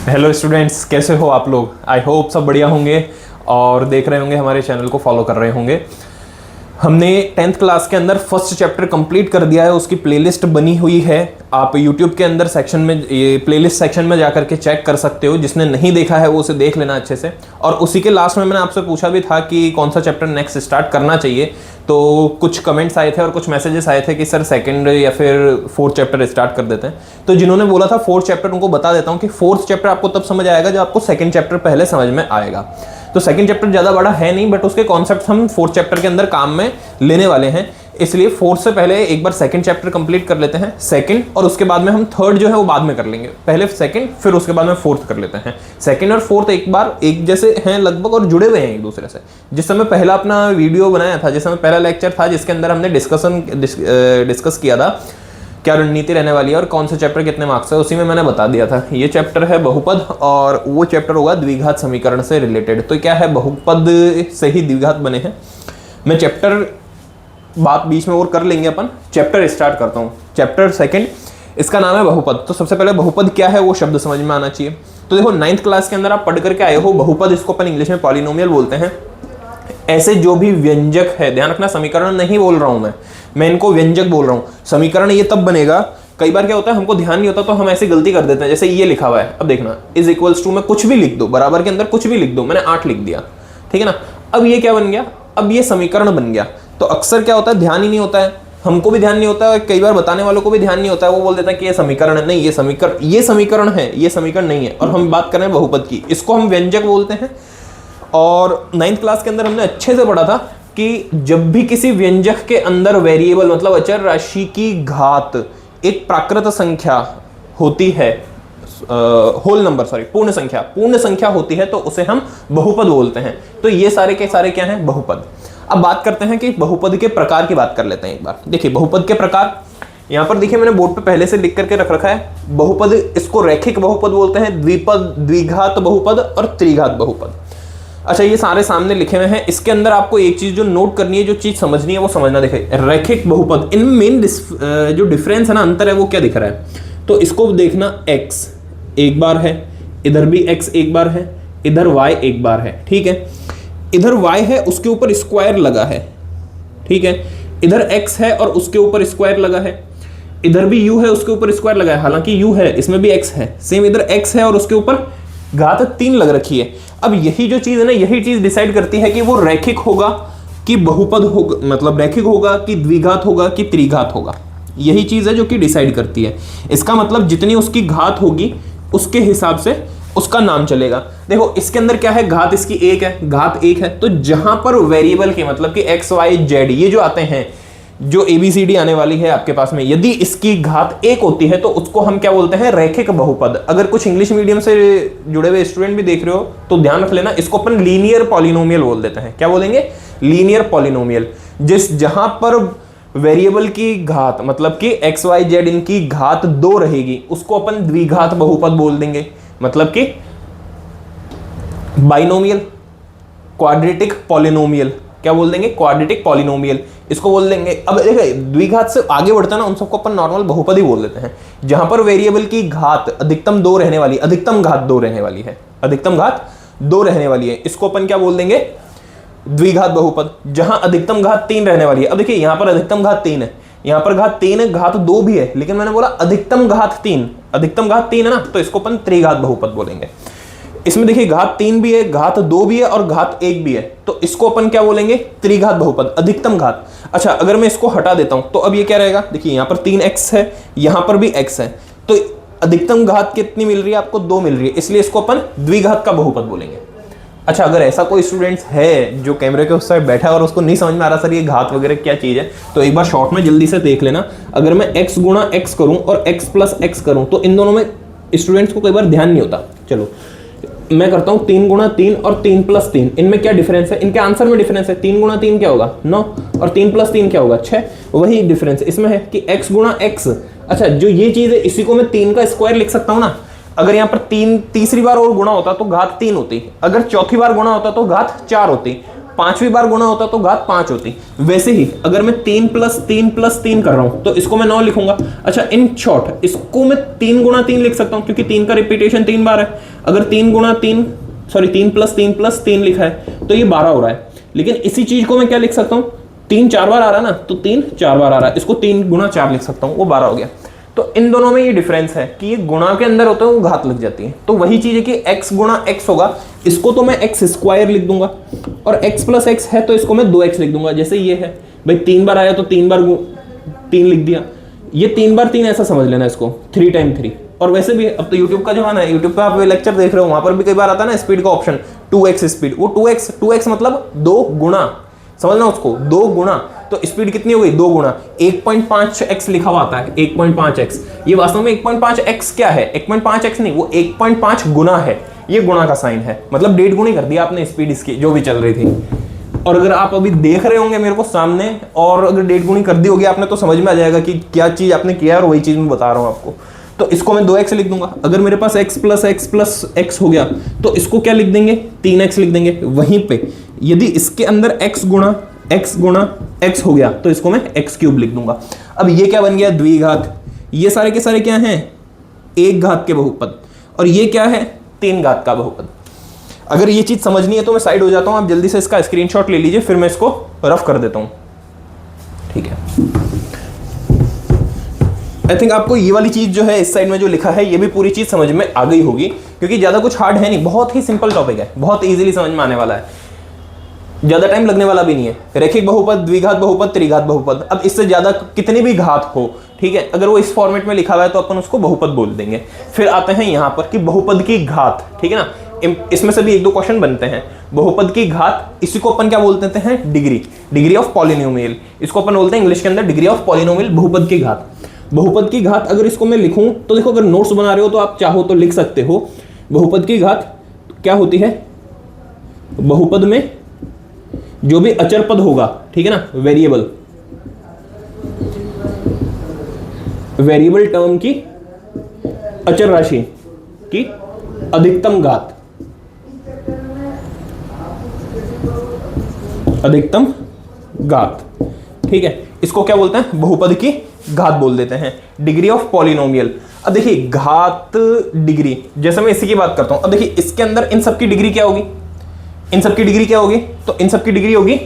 Hello students, कैसे हो आप लोग। आई होप सब बढ़िया होंगे और देख रहे होंगे, हमारे चैनल को फॉलो कर रहे होंगे। हमने 10th क्लास के अंदर फर्स्ट चैप्टर कंप्लीट कर दिया है। उसकी प्लेलिस्ट बनी हुई है। आप यूट्यूब के अंदर सेक्शन में, ये प्लेलिस्ट सेक्शन में जाकर के चेक कर सकते हो। जिसने नहीं देखा है वो उसे देख लेना अच्छे से। और उसी के लास्ट में मैंने आपसे पूछा भी था कि कौन सा चैप्टर नेक्स्ट स्टार्ट करना चाहिए। तो कुछ कमेंट्स आए थे और कुछ मैसेजेस आए थे कि सर सेकंड या फिर फोर्थ चैप्टर स्टार्ट कर देते हैं। तो जिन्होंने बोला था फोर्थ चैप्टर, उनको बता देता हूँ कि फोर्थ चैप्टर आपको तब समझ आएगा जब आपको सेकंड चैप्टर पहले समझ में आएगा। तो सेकंड चैप्टर ज़्यादा बड़ा है नहीं, बट उसके कॉन्सेप्ट हम फोर्थ चैप्टर के अंदर काम में लेने वाले हैं। इसलिए फोर्थ से पहले एक बार सेकंड चैप्टर कंप्लीट कर लेते हैं, सेकंड, और उसके बाद में हम थर्ड जो है वो बाद में कर लेंगे। पहले सेकंड, फिर उसके बाद में फोर्थ कर लेते हैं। सेकंड और फोर्थ एक बार एक जैसे हैं लगभग और जुड़े हुए हैं एक दूसरे से। जिस समय पहला अपना वीडियो बनाया था, जिस समय पहला लेक्चर था जिसके अंदर हमने डिस्कस किया था क्या रणनीति रहने वाली है और कौन सा चैप्टर कितने मार्क्स है, उसी में मैंने बता दिया था। ये चैप्टर है बहुपद और वो चैप्टर होगा द्विघात समीकरण से रिलेटेड। तो क्या है, बहुपद से ही द्विघात बने हैं। मैं चैप्टर बात बीच में और कर लेंगे अपन। चैप्टर स्टार्ट करता हूँ। चैप्टर सेकंड, इसका नाम है बहुपद। तो सबसे पहले बहुपद क्या है वो शब्द समझ में आना चाहिए। तो देखो 9th क्लास के अंदर आप पढ़ करके आए हो बहुपद, इसको अपन इंग्लिश में पॉलिनोमियल बोलते हैं। ऐसे जो भी व्यंजक है, ध्यान रखना समीकरण नहीं बोल रहा हूं मैं इनको व्यंजक बोल रहा हूं। समीकरण ये तब बनेगा, कई बार क्या होता है हमको ध्यान नहीं होता तो हम ऐसी गलती कर देते हैं। जैसे ये लिखा हुआ है, अब देखना इज इक्वल्स टू में कुछ भी लिख दो, बराबर के अंदर कुछ भी लिख दो, मैंने 8 लिख दिया, ठीक है ना। अब ये क्या बन गया, अब ये समीकरण बन गया। तो अक्सर क्या होता है, ध्यान ही नहीं होता है, हमको भी ध्यान नहीं होता है, कई बार बताने वालों को भी ध्यान नहीं होता है। वो बोल देता है कि ये समीकरण है, नहीं ये समीकरण है, ये समीकरण नहीं है। और हम बात कर रहे हैं बहुपद की, इसको हम व्यंजक बोलते हैं। और 9th क्लास के अंदर हमने अच्छे से पढ़ा था कि जब भी किसी व्यंजक के अंदर वेरिएबल मतलब अचर राशि की घात एक प्राकृत संख्या होती है, पूर्ण संख्या होती है, तो उसे हम बहुपद बोलते हैं। तो ये सारे के सारे क्या हैं, बहुपद। अब बात करते हैं कि बहुपद के प्रकार की बात कर लेते हैं एक बार। देखिए बहुपद के प्रकार यहां पर देखिए, मैंने बोर्ड पे पहले से लिख करके रख रखा है। बहुपद, इसको रैखिक बहुपद बोलते हैं, द्विपद, द्विघात बहुपद और त्रिघात बहुपद। अच्छा, ये सारे सामने लिखे हुए हैं। इसके अंदर आपको एक चीज जो नोट करनी है, जो चीज समझनी है वो समझना। देखिए रैखिक बहुपद, इनमें मेन जो डिफरेंस है ना, अंतर है, वो क्या दिख रहा है। तो इसको देखना, x एक बार है, इधर भी x एक बार है, इधर y एक बार है, ठीक है। इधर y है, उसके ऊपर स्क्वायर लगा है, ठीक है। इधर x है और उसके ऊपर स्क्वायर लगा है। इधर भी u है, उसके ऊपर स्क्वायर लगा है, हालांकि u है, इसमें भी x है। सेम इधर x है और उसके ऊपर घात 3 लग रखी है। अब यही जो चीज है ना, यही चीज डिसाइड करती है कि वो रैखिक होगा कि बहुपद होगा, मतलब रैखिक होगा कि द्विघात होगा कि त्रिघात होगा। यही चीज है जो कि डिसाइड करती है। इसका मतलब जितनी उसकी घात होगी उसके हिसाब से उसका नाम चलेगा। देखो इसके अंदर क्या है, घात इसकी 1 है, घात 1 है। तो जहां पर वेरिएबल के मतलब कि x y z ये जो आते हैं, जो ABCD आने वाली है आपके पास में, यदि इसकी घात 1 होती है तो उसको हम क्या बोलते हैं, रैखिक बहुपद। अगर कुछ इंग्लिश मीडियम से जुड़े हुए स्टूडेंट भी देख रहे हो तो ध्यान रख लेना, इसको अपन लीनियर पॉलिनोमियल बोल देते हैं। क्या बोलेंगे, लीनियर पॉलिनोमियल। जहां पर वेरिएबल की घात मतलब कि x y z इनकी घात 2 रहेगी, उसको अपन द्विघात बहुपद बोल देंगे। मतलब कि बाइनोमियल, क्वाड्रेटिक पॉलिनोमियल, क्या बोल देंगे, क्वाड्रेटिक पॉलिनोमियल इसको बोल देंगे। अब देखिए द्विघात से आगे बढ़ता है ना, उन सबको अपन नॉर्मल बहुपद ही बोल देते हैं। जहां पर वेरिएबल की घात अधिकतम 2 रहने वाली, अधिकतम घात 2 रहने वाली है, अधिकतम घात 2 रहने वाली है, इसको अपन क्या बोल देंगे, द्विघात बहुपद। जहां अधिकतम घात 3 रहने वाली है, अब देखिए यहां पर अधिकतम घात 3 है, यहां पर घात 3 है, घात 2 भी है, लेकिन मैंने बोला अधिकतम घात 3, अधिकतम घात 3 है ना, तो इसको अपन त्रिघात बहुपद बोलेंगे। इसमें देखिए घात 3 भी है, घात 2 भी है और घात 1 भी है, तो इसको अपन क्या बोलेंगे, त्रिघात बहुपद, अधिकतम घात। अच्छा, अगर मैं इसको हटा देता हूं तो अब ये क्या रहेगा, देखिए यहां पर 3x है, यहां पर भी x है, तो अधिकतम घात कितनी मिल रही है आपको, 2 मिल रही है, इसलिए इसको अपन द्विघात का बहुपद बोलेंगे। अच्छा, अगर ऐसा कोई स्टूडेंट्स है जो कैमरे के उस साइड बैठा है और उसको नहीं समझ में आ रहा सर ये घात वगैरह क्या चीज है, तो एक बार शॉर्ट में जल्दी से देख लेना। अगर मैं x गुणा x करूं और x प्लस x करूं तो इन दोनों में स्टूडेंट्स को कई बार ध्यान नहीं होता। चलो मैं करता हूं 3 गुणा 3 और 3 प्लस 3, इनमें क्या डिफरेंस है, इनके आंसर में डिफरेंस है। 3 गुणा 3 क्या होगा, 9, और 3 प्लस 3 क्या होगा, 6। वही डिफरेंस इसमें है कि x गुणा x। अच्छा, जो ये चीज है इसी को मैं 3 का स्क्वायर लिख सकता हूं ना। अगर यहाँ पर 3 तीसरी बार और गुणा होता तो घात 3 होती, अगर चौथी बार गुणा होता तो घात 4 होती। पांचवी बार गुणा होता तो घात 5 होती। वैसे ही अगर मैं 3 प्लस 3 प्लस 3 कर रहा हूं तो इसको मैं 9 लिखूंगा। अच्छा, इन शॉर्ट इसको मैं 3 गुणा 3 लिख सकता हूं क्योंकि 3 का रिपीटेशन 3 बार है। अगर 3 गुणा 3 सॉरी 3 प्लस 3 लिखा है तो ये 12 हो रहा है। लेकिन इसी चीज को मैं क्या लिख सकता हूं, 3 4 बार आ रहा है ना, तो 3 4 बार आ रहा है, इसको 3 गुणा 4 लिख सकता हूं, वो 12 हो गया। तो इन दोनों में ये डिफरेंस है कि ये गुणा के अंदर होता है, वो घात लग जाती है। तो वही चीज है कि x गुणा x होगा, इसको तो मैं x स्क्वायर लिख दूंगा, और x प्लस x है तो इसको मैं 2x लिख दूंगा। जैसे ये है भाई 3 बार आया तो 3 बार 3 लिख दिया, ये 3 बार 3 ऐसा समझ लेना इसको, 3 टाइम 3। और वैसे भी अब तो YouTube का जमाना है, YouTube पे आप लेक्चर देख रहे हो, वहां पर भी कई बार आता है ना स्पीड का ऑप्शन 2x स्पीड, वो 2x मतलब 2 गुणा, समझना उसको 2 गुणा। तो स्पीड कितनी हो गई, 2 गुणा 1.5x लिखा हुआ आता है, 1.5x। ये वास्तव में 1.5x क्या है, 1.5x नहीं, वो 1.5 गुना है, ये गुणा का साइन है, मतलब 1.5 गुनी कर दिया आपने स्पीड इसकी जो भी चल रही थी। और अगर आप अभी देख रहे होंगे मेरे को सामने, और अगर 1.5 गुनी कर दी होगी आपने, तो समझ में आ जाएगा कि क्या चीज आपने किया है, और वही चीज मैं बता रहा हूं आपको। तो इसको मैं 2x लिख दूंगा। अगर मेरे पास x प्लस x हो गया तो इसको क्या लिख देंगे, 3x लिख देंगे। वहीं पे यदि इसके अंदर x गुणा x हो गया तो इसको मैं x क्यूब लिख दूंगा। अब ये क्या बन गया, द्विघात। ये सारे के सारे क्या हैं, एक घात के बहुपद, और ये क्या है, 3 घात का बहुपद। अगर ये चीज समझनी है तो मैं साइड हो जाता हूं, आप जल्दी से इसका स्क्रीनशॉट ले लीजिए, फिर मैं इसको रफ कर देता हूं, ठीक है। आई थिंक आपको ये वाली चीज जो है इस साइड में जो लिखा है, ये भी पूरी चीज समझ में आ गई होगी, क्योंकि ज्यादा कुछ हार्ड है नहीं, बहुत ही सिंपल टॉपिक है, बहुत इजीली समझ में आने वाला है, ज्यादा टाइम लगने वाला भी नहीं है। रेखिक बहुपद, द्विघात बहुपद, त्रिघात बहुपद, अब इससे ज्यादा कितनी भी घात हो, ठीक है, अगर वो इस फॉर्मेट में लिखा हुआ है तो अपन उसको बहुपद बोल देंगे। फिर आते हैं यहां पर कि बहुपद की घात, ठीक है ना, इसमें से भी 1-2 क्वेश्चन बनते हैं। बहुपद की घात, इसी को अपन क्या बोल देते हैं, डिग्री ऑफ पॉलिनोमियल, इसको अपन बोलते हैं इंग्लिश के अंदर डिग्री ऑफ पॉलिनोमियल, बहुपद की घात। बहुपद की घात अगर इसको मैं लिखूं तो देखो, अगर नोट्स बना रहे हो तो आप चाहो तो लिख सकते हो। बहुपद की घात क्या होती है, बहुपद में जो भी अचर पद होगा, ठीक है ना, वेरिएबल टर्म की अचर राशि की अधिकतम घात, ठीक है, इसको क्या बोलते हैं, बहुपद की घात बोल देते हैं, डिग्री ऑफ पॉलिनोमियल। अब देखिए घात डिग्री, जैसे मैं इसी की बात करता हूं, अब देखिए इसके अंदर इन सब की डिग्री क्या होगी, इन सब की डिग्री क्या होगी, तो इन सब की डिग्री होगी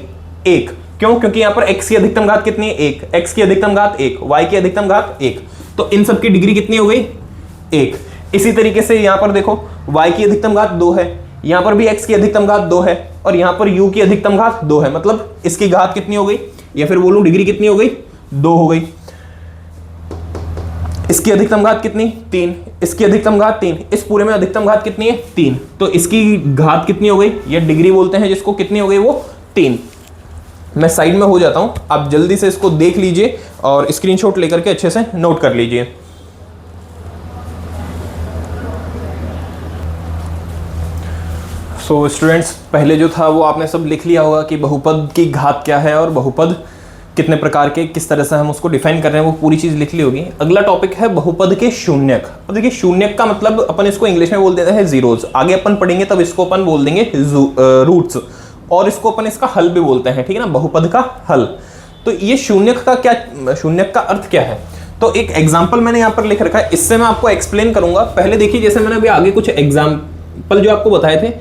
1। क्यों, क्योंकि यहां पर x की अधिकतम घात कितनी है, 1, x की अधिकतम घात 1, y की अधिकतम घात 1, तो इन सब की डिग्री कितनी हो गई, 1। इसी तरीके से यहां पर देखो y की अधिकतम घात 2 है, यहां पर भी x की अधिकतम घात 2 है, और यहां पर u की अधिकतम घात 2 है, मतलब इसकी घात कितनी हो गई, या फिर बोलूं डिग्री कितनी हो गई, 2 हो गई। इसकी अधिकतम घात कितनी, 3, इसकी अधिकतम घात 3, इस पूरे में अधिकतम घात कितनी है, 3, तो इसकी घात कितनी हो गई, या डिग्री बोलते हैं जिसको, कितनी हो गई वो 3। मैं साइड में हो जाता हूं, आप जल्दी से इसको देख लीजिए और स्क्रीनशॉट लेकर के अच्छे से नोट कर लीजिए। सो स्टूडेंट्स, पहले जो था वो आपने सब लिख लिया होगा कि बहुपद की घात क्या है और बहुपद कितने प्रकार के, किस तरह से हम उसको डिफाइन कर रहे हैं, वो पूरी चीज लिख ली होगी। अगला टॉपिक है बहुपद के शून्यक। अब देखिए शून्यक का मतलब अपन इसको इंग्लिश में बोल देते हैं जीरोज, आगे अपन पढ़ेंगे तब इसको अपन बोल देंगे रूट्स, और इसको अपन इसका हल भी बोलते हैं, ठीक है ना, बहुपद का हल। तो ये शून्यक का क्या, शून्यक का अर्थ क्या है, तो एक एग्जाम्पल मैंने यहाँ पर लिख रखा है, इससे मैं आपको एक्सप्लेन करूंगा। पहले देखिए, जैसे मैंने अभी आगे कुछ एग्जाम्पल जो आपको बताए थे,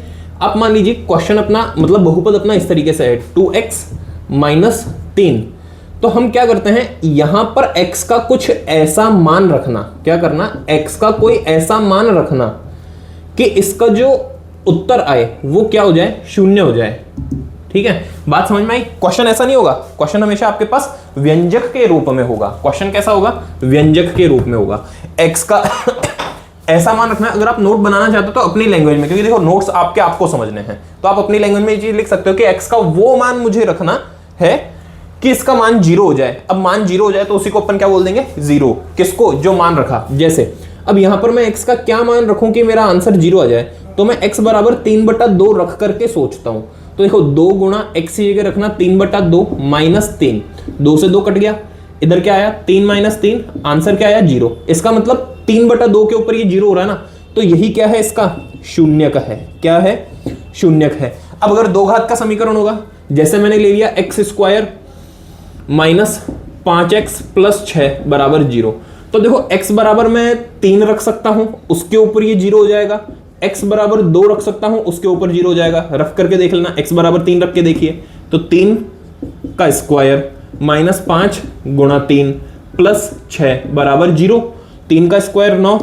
आप मान लीजिए क्वेश्चन अपना मतलब बहुपद अपना इस तरीके से है 2x - 3, तो हम क्या करते हैं, यहां पर x का कुछ ऐसा मान रखना, क्या करना, x का कोई ऐसा मान रखना कि इसका जो उत्तर आए वो क्या हो जाए, शून्य हो जाए, ठीक है, बात समझ में आई। क्वेश्चन ऐसा नहीं होगा, क्वेश्चन हमेशा आपके पास व्यंजक के रूप में होगा। क्वेश्चन कैसा होगा, व्यंजक के रूप में होगा। x का ऐसा मान रखना है। अगर आप नोट बनाना चाहते हो तो अपनी लैंग्वेज में, क्योंकि देखो नोट्स आपको समझने हैं, तो आप अपनी लैंग्वेज में ये चीज लिख सकते हो कि x का वो मान मुझे रखना है कि इसका मान 0 हो जाए। अब मान 0 हो जाए तो उसी को अपन क्या बोल देंगे, 0। किसको, जो मान रखा। जैसे अब यहां पर मैं x का क्या मान रखूं कि मेरा आंसर 0 आ जाए, तो मैं x बराबर 3/2 रख करके सोचता हूं। तो देखो 2 गुणा x की जगह रखना 3/2 -3, 2 से 2 कट गया, इधर क्या आया 3 - 3, आंसर क्या आया 0। इसका मतलब 3/2 के ऊपर ये 0 हो रहा है ना, तो यही क्या है, इसका शून्यक है। क्या है, शून्यक है। अब अगर 2 घात का समीकरण होगा जैसे मैंने ले लिया x square minus 5x plus 6 बराबर 0, तो देखो x बराबर मैं 3 रख सकता हूं, उसके ऊपर ये 0 हो जाएगा। x बराबर 2 रख सकता हूं, उसके ऊपर 0 हो जाएगा। रफ करके देख लेना, x बराबर 3 रख के देखिए, तो 3 का स्क्वायर माइनस 5 गुणा 3 प्लस 6 बराबर 0। 3 का स्क्वायर 9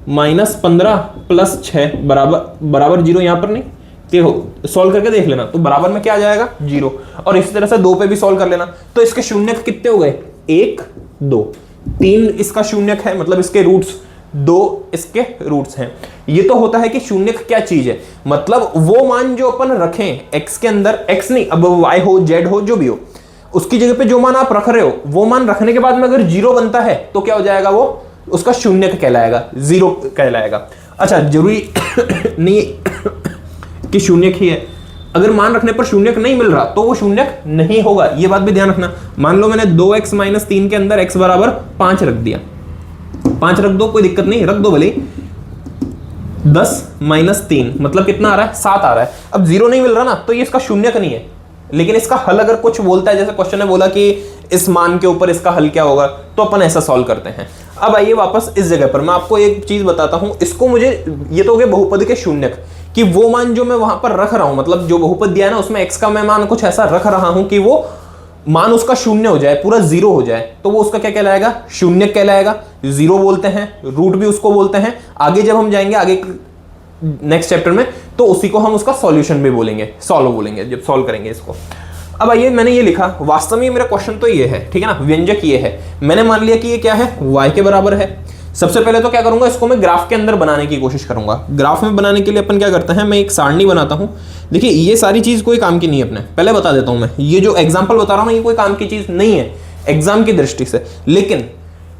माइनस 15 प्लस 6 बराबर 0। यहां पर नहीं, देखो सॉल्व करके देख लेना, तो बराबर में क्या आ जाएगा 0। और इसी तरह से 2 पे भी सॉल्व कर लेना, तो इसके शून्यक कितने हो गए 1 2। 3 इसका शून्यक है, मतलब इसके रूट्स 2 इसके रूट्स हैं। ये तो होता है कि शून्यक क्या चीज है, मतलब वो मान जो अपन रखें x के अंदर, x नहीं अब y हो z हो जो भी हो, उसकी जगह पे जो मान आप रख रहे हो वो मान रखने के बाद में अगर 0 बनता है तो क्या हो जाएगा, वो उसका शून्यक कहलाएगा, 0 कहलाएगा। अच्छा जरूरी नहीं कि शून्यक ही है, अगर मान रखने पर शून्यक नहीं मिल रहा तो वो शून्यक नहीं होगा, ये बात भी ध्यान रखना। मान लो मैंने 2x माइनस 3 के अंदर x बराबर 5 रख दिया, 5 रख दो कोई दिक्कत नहीं, रख दो भले। 10 माइनस 3 मतलब कितना आ रहा है 7 आ रहा है। अब 0 नहीं मिल रहा ना, तो ये इसका शून्यक नहीं है, लेकिन इसका हल अगर कुछ बोलता है, जैसे क्वेश्चन ने बोला कि इस मान के ऊपर इसका हल क्या होगा, तो अपन ऐसा सॉल्व करते हैं। अब आइए वापस इस जगह पर मैं आपको एक चीज बताता हूं, इसको मुझे, ये तो हो गए बहुपद के शून्यक, कि वो मान जो मैं वहां पर रख रहा हूं, मतलब जो बहुपद दिया है ना उसमें x का मैं मान कुछ ऐसा रख रहा हूं कि वो मान उसका शून्य हो जाए, पूरा 0 हो जाए, तो वो उसका क्या कहलाएगा, शून्यक कहलाएगा। 0 बोलते हैं, रूट भी उसको बोलते हैं। आगे जब हम जाएंगे आगे नेक्स्ट चैप्टर में, तो उसी को हम उसका सॉल्यूशन भी बोलेंगे, सॉल्व बोलेंगे जब सॉल्व करेंगे इसको। अब आइए मैंने ये लिखा, वास्तव में मेरा क्वेश्चन तो ये है, ठीक है ना, व्यंजक ये है, मैंने मान लिया कि ये क्या है, y के बराबर है। सबसे पहले तो क्या करूंगा, इसको मैं ग्राफ के अंदर बनाने की कोशिश करूंगा। ग्राफ में बनाने के लिए अपन क्या करते हैं, मैं एक सारणी बनाता हूं। देखिए ये सारी चीज कोई काम की नहीं है, अपने पहले बता देता हूं मैं, ये जो एग्जांपल बता रहा हूं ना, ये कोई काम की चीज नहीं है एग्जाम की दृष्टि से, लेकिन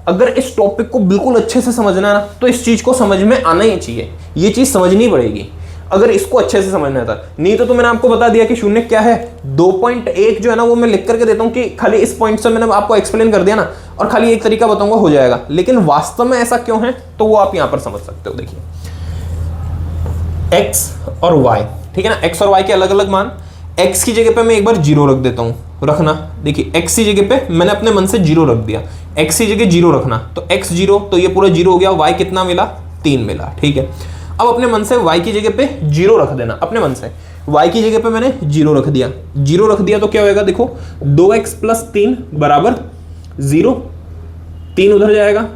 अगर इस टॉपिक को बिल्कुल अच्छे से समझना है ना, तो इस चीज को समझ में आना ही चाहिए, ये चीज समझनी पड़ेगी अगर इसको अच्छे से समझना था। नहीं तो मैंने आपको बता दिया कि शून्य क्या है, 2.1 जो है ना वो मैं लिख करके देता हूं कि खाली इस पॉइंट से मैंने आपको एक्सप्लेन कर दिया ना, और खाली एक तरीका बताऊंगा हो जाएगा, लेकिन वास्तव में ऐसा क्यों है तो वो आप यहां पर समझ सकते हो। देखिए x और y, ठीक है ना, x और y के अलग अलग मान, x की जगह पे मैं एक बार 0 रख देता हूं, रखना। देखिए x की जगह पे मैंने अपने मन से 0 रख दिया, x की जगह 0 रखना, तो x 0 तो ये पूरा 0 हो गया, y कितना मिला 3 मिला, ठीक है। अब अपने मन से y की जगह पे 0 रख देना, अपने मन से y की जगह पे मैंने 0 रख दिया, 0 रख दिया तो क्या होएगा, देखो 2x प्लस 3 बराबर 0, 3 उधर जाएगा,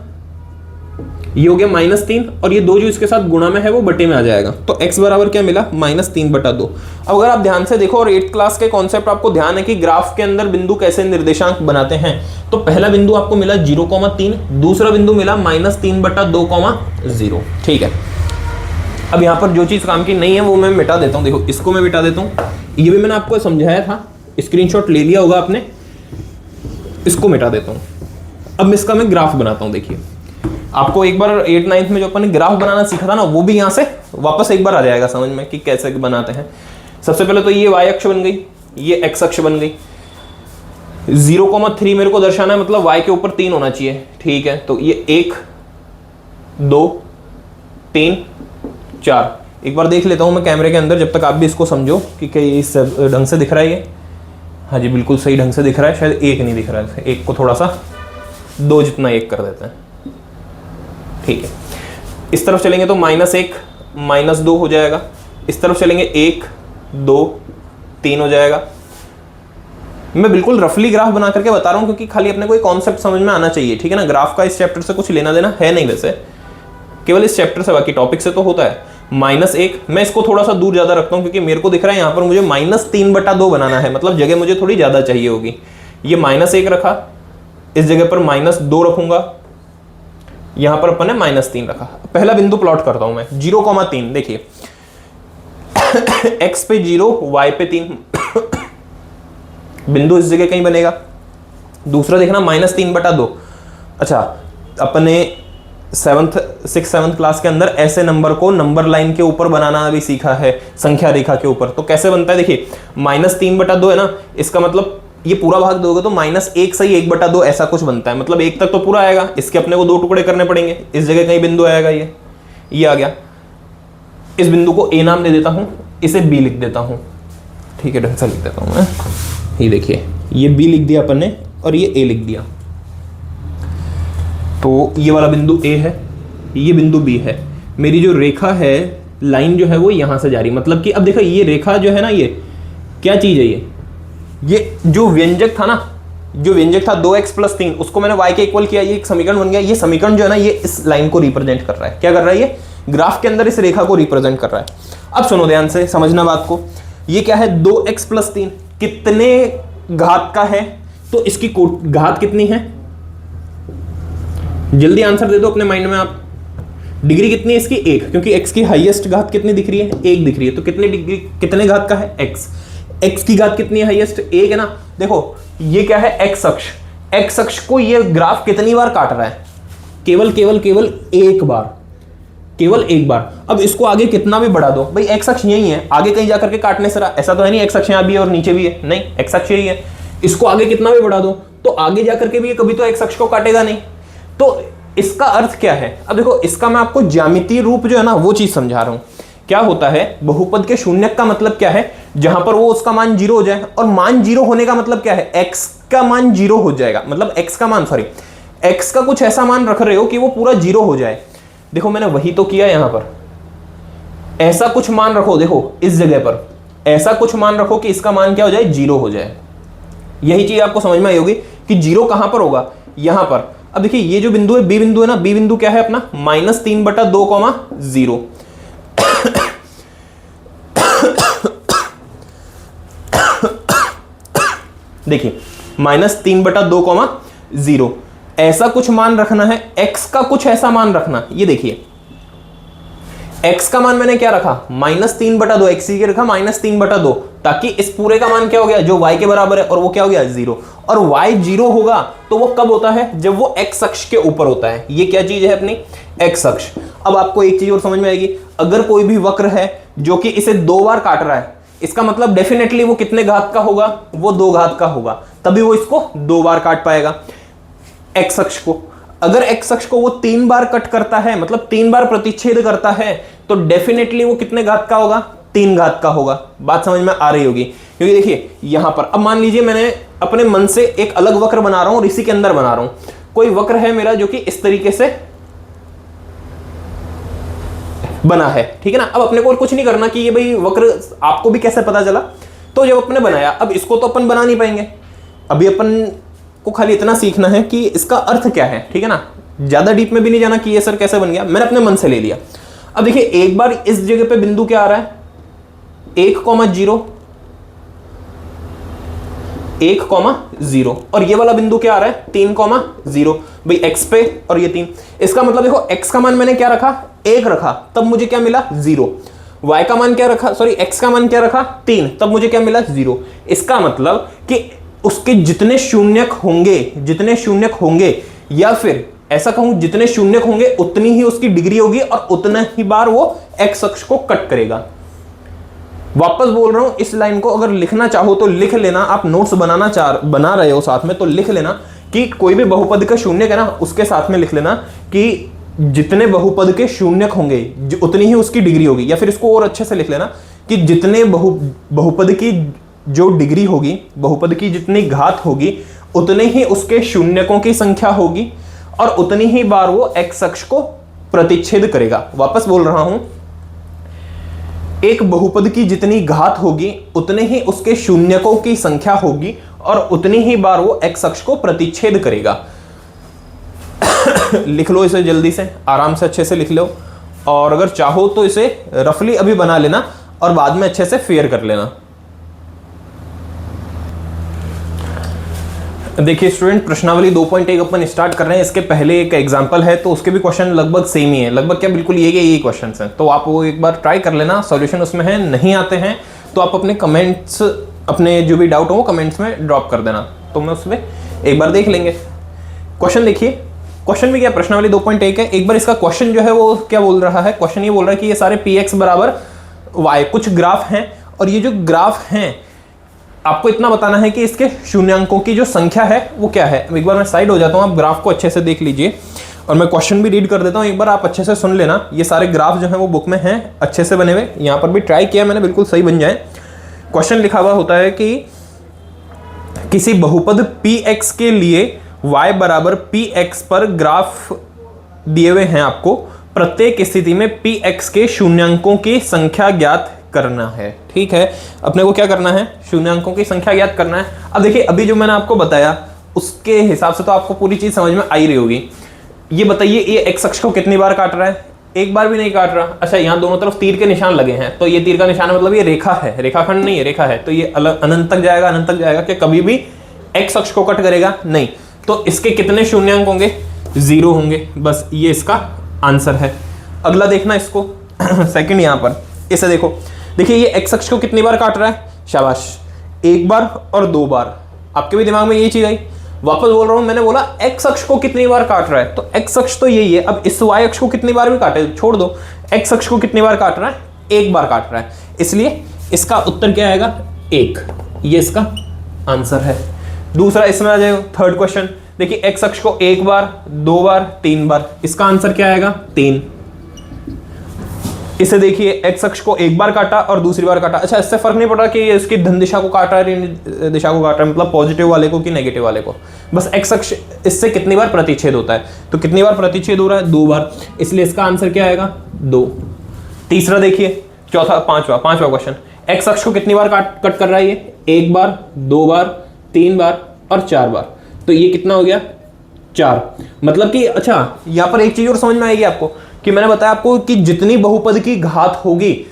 ये हो गया -3, और ये 2 जो इसके साथ गुणा में है वो बटे में आ जाएगा, तो x बराबर क्या मिला -3/2। अब अगर आप ध्यान से देखो और 8th क्लास के कॉन्सेप्ट आपको ध्यान है कि ग्राफ के अंदर बिंदु कैसे निर्देशांक बनाते हैं, तो पहला बिंदु आपको मिला 0,3, दूसरा बिंदु मिला -3/2,0, ठीक है। अब यहाँ पर जो चीज काम की नहीं है वो मैं मिटा देता हूँ, देखो इसको मैं मिटा देता हूँ, ये भी मैंने आपको समझाया था, स्क्रीनशॉट ले लिया होगा आपने, इसको मिटा देता हूँ। अब इसका मैं ग्राफ बनाता हूँ। देखिए आपको एक बार 8th 9th में जो अपन ने ग्राफ बनाना सीखा था ना, वो भी यहाँ से वापस एक बार आ जाएगा समझ में कि कैसे बनाते हैं। सबसे पहले तो ये y अक्ष बन गई, ये x अक्ष बन गई, 0,3 मेरे को दर्शाना है, मतलब y के ऊपर 3 होना चाहिए, ठीक है। तो ये 1 2 3 4, एक बार देख लेता हूं मैं कैमरे के अंदर, जब तक आप भी इसको समझो कि क्या इस ढंग से दिख रहा है ये, हाँ जी बिल्कुल सही ढंग से दिख रहा है, शायद 1 नहीं दिख रहा है, 1 को थोड़ा सा 2 जितना 1 कर देते हैं, ठीक है। इस तरफ चलेंगे तो -1 -2 हो जाएगा, इस तरफ चलेंगे 1 2 3 हो जाएगा। मैं बिल्कुल रफली ग्राफ बना करके बता रहा हूं क्योंकि खाली अपने कोई कॉन्सेप्ट समझ में आना चाहिए, ठीक है ना। ग्राफ का इस चैप्टर से कुछ लेना देना है नहीं वैसे, केवल इस चैप्टर से, बाकी टॉपिक से तो होता है। -1 मैं इसको थोड़ा सा दूर ज्यादा रखता हूं क्योंकि मेरे को दिख रहा है यहाँ पर मुझे -3/2 बनाना है, मतलब जगह मुझे थोड़ी ज्यादा चाहिए होगी। ये -1 रखा, इस जगह पर -2 रखूंगा, यहां पर अपन ने -3 रखा। पहला बिंदु प्लॉट करता हूं मैं, 0,3, देखिए x पे 0 y पे 3 बिंदु इस जगह कहीं बनेगा। दूसरा देखना -3/2, अच्छा अपने 6th 7th क्लास के अंदर ऐसे नंबर को नंबर लाइन के ऊपर बनाना भी सीखा है, संख्या रेखा के ऊपर। तो कैसे बनता है, देखिए -3/2 है ना, इसका मतलब ये पूरा भाग दोगे तो -1 सही 1/2 ऐसा कुछ बनता है, मतलब 1 तक तो पूरा आएगा, इसके अपने को 2 टुकड़े करने पड़ेंगे, इस जगह कहीं बिंदु आएगा, ये आ गया। इस बिंदु को a नाम दे देता हूं, इसे b लिख देता हूं, ठीक है, ढंग से लिख देता हूँ मैं। ये देखिए, ये बी लिख दिया अपन ने और ये ए लिख दिया। तो ये वाला बिंदु ए है, ये बिंदु बी है। मेरी जो रेखा है, लाइन जो है वो यहां से जा रही, मतलब कि अब देखो ये रेखा जो है ना, ये क्या चीज है, ये जो व्यंजक था ना, जो व्यंजक था 2x + 3, उसको मैंने y के इक्वल किया, ये एक समीकरण बन गया। ये समीकरण जो है ना, ये इस लाइन को रिप्रेजेंट कर रहा है। क्या कर रहा है? ये ग्राफ के अंदर इस रेखा को रिप्रेजेंट कर रहा है। अब सुनो ध्यान से, समझना बात को। ये क्या है? 2x + 3 कितने घात का है? तो इसकी घात कितनी है? जल्दी आंसर दे दो अपने माइंड में आप। डिग्री कितनी है इसकी? 1, क्योंकि x की हाईएस्ट घात कितनी दिख रही है? 1 दिख रही है। तो कितने डिग्री, कितने घात का है? x की घात कितनी है हाईएस्ट? 1 है ना। देखो ये क्या है? x अक्ष। x अक्ष को ये ग्राफ कितनी बार काट रहा है? केवल एक बार, केवल एक बार। अब इसको आगे कितना भी बढ़ा दो, भाई x अक्ष यही है, आगे कहीं जाकर के काटने से रहा, ऐसा तो है नहीं x अक्ष यहां भी है और नीचे भी है, नहीं, x अक्ष यही है। इसको आगे कितना भी बढ़ा दो तो आगे जाकर के भी ये कभी तो x अक्ष को काटेगा नहीं। तो इसका अर्थ क्या है? अब देखो, इसका मैं आपको ज्यामितीय रूप जो है ना वो चीज समझा रहा हूं। क्या होता है? बहुपद के शून्यक का मतलब क्या है? जहां पर वो उसका मान 0 हो जाए, और मान 0 होने का मतलब क्या है? x का मान 0 हो जाएगा, मतलब x का मान, सॉरी, x का कुछ ऐसा मान रख रहे हो कि वो पूरा 0 हो जाए। देखो मैंने वही तो किया यहां पर, ऐसा कुछ मान रखो, देखो इस जगह पर ऐसा कुछ मान रखो कि इसका मान क्या हो जाए? 0 हो जाए। यही चीज आपको समझ में आई होगी कि 0 कहां पर होगा? यहां पर। अब देखिए ये जो बिंदु है, बी बिंदु है ना, बी बिंदु क्या है अपना? -3/2, 0। देखिए -3/2, 0 ऐसा कुछ मान रखना है। x का कुछ ऐसा मान रखना। ये देखिए x का मान मैंने क्या रखा? -3/2, x की रखा -3/2, ताकि इस पूरे का मान क्या हो गया? जो y के बराबर है, और वो क्या हो गया? 0। और y 0 होगा तो वो कब होता है? जब वो x अक्ष के ऊपर होता है। ये क्या चीज है अपनी? x अक्ष। अब आपको एक चीज और समझ में आएगी, अगर कोई भी वक्र है जो कि इसे 2 बार काट रहा है, इसका मतलब डेफिनेटली वो कितने घात का होगा? वो 2 घात का होगा, तभी वो इसको 2 बार काट पाएगा x अक्ष को। अगर x अक्ष को वो 3 बार कट करता है, मतलब 3 बार प्रतिच्छेद करता है, तो डेफिनेटली वो कितने घात का होगा? 3 घात का होगा। बात समझ में आ रही होगी, क्योंकि देखिए यहां पर अब मान लीजिए मैंने अपने मन से एक अलग वक्र बना रहा हूं और इसी के अंदर बना रहा हूं। कोई वक्र है मेरा जो कि इस तरीके से बना है, ठीक है ना। अब अपने को और कुछ नहीं करना कि ये भाई वक्र आपको भी कैसे पता चला। तो जब अपने बनाया, अब इसको तो अपन बना नहीं पाएंगे, अभी अपन को खाली इतना सीखना है कि इसका अर्थ क्या है, ठीक है ना। ज्यादा डीप में भी नहीं जाना कि ये सर कैसे बन गया, मैंने अपने मन से ले लिया। अब देखिए एक बार इस जगह पे बिंदु क्या आ रहा है? 1,0, 1,0, और ये वाला बिंदु क्या आ रहा है? 3,0। भाई x पे और ये 3, इसका मतलब देखो x का मान मैंने क्या रखा? 1 रखा, तब मुझे क्या मिला? 0। y का मान क्या रखा? सॉरी, x का मान क्या रखा? 3, तब मुझे क्या मिला? 0। इसका मतलब कि उसके जितने शून्यक होंगे, या फिर ऐसा कहूं जितने शून्यक होंगे उतनी ही उसकी डिग्री होगी और उतना ही बार वो x अक्ष को कट करेगा। वापस बोल रहा हूं, इस लाइन को अगर लिखना चाहो तो लिख लेना। आप नोट्स बना रहे हो साथ में, तो लिख लेना कि कोई भी बहुपद का शून्यक है ना, उसके साथ में लिख लेना कि जितने बहुपद के शून्यक होंगे उतनी ही उसकी डिग्री होगी। या फिर इसको और अच्छे से लिख लेना कि जितने बहुपद की जो डिग्री होगी, बहुपद की जितनी घात होगी, उतने ही उसके शून्यकों की संख्या होगी और उतनी ही बार वो x अक्ष को प्रतिच्छेद करेगा। वापस बोल रहा हूं, एक बहुपद की जितनी घात होगी उतने ही उसके शून्यकों की संख्या होगी और उतनी ही बार वो x अक्ष को प्रतिच्छेद करेगा। लिख लो इसे जल्दी से, आराम से अच्छे से लिख लो, और अगर चाहो तो इसे रफली अभी बना लेना और बाद में अच्छे से फेयर कर लेना। देखिए स्टूडेंट, प्रश्नावली 2.1 अपन स्टार्ट कर रहे हैं। इसके पहले एक एग्जांपल है तो उसके भी क्वेश्चन लगभग सेम ही है, लगभग क्या बिल्कुल यही क्वेश्चंस हैं। तो आप वो एक बार ट्राई कर लेना, सॉल्यूशन उसमें है। नहीं आते हैं तो आप अपने कमेंट्स, अपने जो भी डाउट हो वो कमेंट्स में ड्रॉप कर देना, तो मैं उसमें एक बार देख लेंगे। क्वेश्चन देखिए, क्वेश्चन में क्या, प्रश्नावली 2.1 है। एक बार इसका क्वेश्चन जो है वो क्या बोल रहा है? क्वेश्चन ये बोल रहा है कि ये सारे px बराबर y कुछ ग्राफ हैं, और ये जो ग्राफ हैं आपको इतना बताना है कि इसके शून्यांकों की जो संख्या है वो क्या है। एक बार मैं साइड हो जाता हूं, आप ग्राफ को अच्छे से देख लीजिए और मैं क्वेश्चन भी रीड कर देता हूं, एक बार आप अच्छे से सुन लेना। ये सारे ग्राफ जो हैं वो बुक में हैं, अच्छे से बने हुए, यहाँ पर भी ट्राई किया मैंने बिल्कुल सही बन जाए। क्वेश्चन लिखा हुआ होता है कि किसी बहुपद px के लिए y बराबर px पर ग्राफ दिए हुए हैं, आपको प्रत्येक स्थिति में px के शून्यांकों की संख्या ज्ञात करना है। ठीक है, अपने को क्या करना है, शून्यांकों की संख्या ज्ञात करना है। अब देखिए अभी जो मैंने आपको बताया उसके हिसाब से तो आपको पूरी चीज समझ में आई रही होगी। ये बताइए ये एक्स अक्ष को कितनी बार काट रहा है, एक बार भी नहीं काट रहा। अच्छा यहाँ दोनों तरफ तीर के निशान लगे हैं, तो ये तीर का निशान मतलब ये रेखा है, रेखाखंड नहीं है, रेखा है, तो ये अलग अनंत तक जाएगा, अनंत तक जाएगा, कि कभी भी एक्स अक्ष को कट करेगा नहीं। तो इसके कितने शून्यांक होंगे, 0 होंगे, बस ये इसका आंसर है। अगला देखना इसको सेकंड यहाँ पर इसे देखो, देखिए ये एक्स अक्ष को कितनी बार काट रहा है, शाबाश, एक बार और 2 बार। आपके भी दिमाग में यही चीज आई, वापस बोल रहा हूं, मैंने बोला एक्स अक्ष को कितनी बार काट रहा है, तो एक्स अक्ष तो यही है। अब इस वाई अक्ष को कितनी बार भी काटे छोड़ दो, एक्स अक्ष को कितनी बार काट रहा है, एक बार काट रहा है, इसलिए इसका उत्तर क्या आएगा, 1। ये इसका आंसर है। दूसरा इसमें आ जाएगा थर्ड क्वेश्चन, देखिए एक्स अक्ष को 1 बार, 2 बार, 3 बार, इसका आंसर क्या आएगा, 3। इसे देखिए एक्स अक्ष को 1 बार काटा और दूसरी बार काटा। अच्छा इससे फर्क नहीं पड़ रहा कि ये इसकी धन दिशा को काट रहा है, दिशा को काट रहा है, मतलब पॉजिटिव वाले को कि नेगेटिव वाले को, बस एक्स अक्ष इससे कितनी बार प्रतिच्छेद होता है, तो कितनी बार प्रतिच्छेद हो रहा है, 2 बार, इसलिए इसका आंसर क्या आएगा, 2। तीसरा देखिए, चौथा पांचवा क्वेश्चन, एक्स अक्ष को कितनी बार कट कर रहा है, ये 1 बार, 2 बार, 3 बार और 4 बार, तो ये कितना हो गया, 4। मतलब कि अच्छा यहां पर एक चीज और समझ में आएगी आपको कि मैंने बताया आपको कि जितनी बहुपद की घात होगी,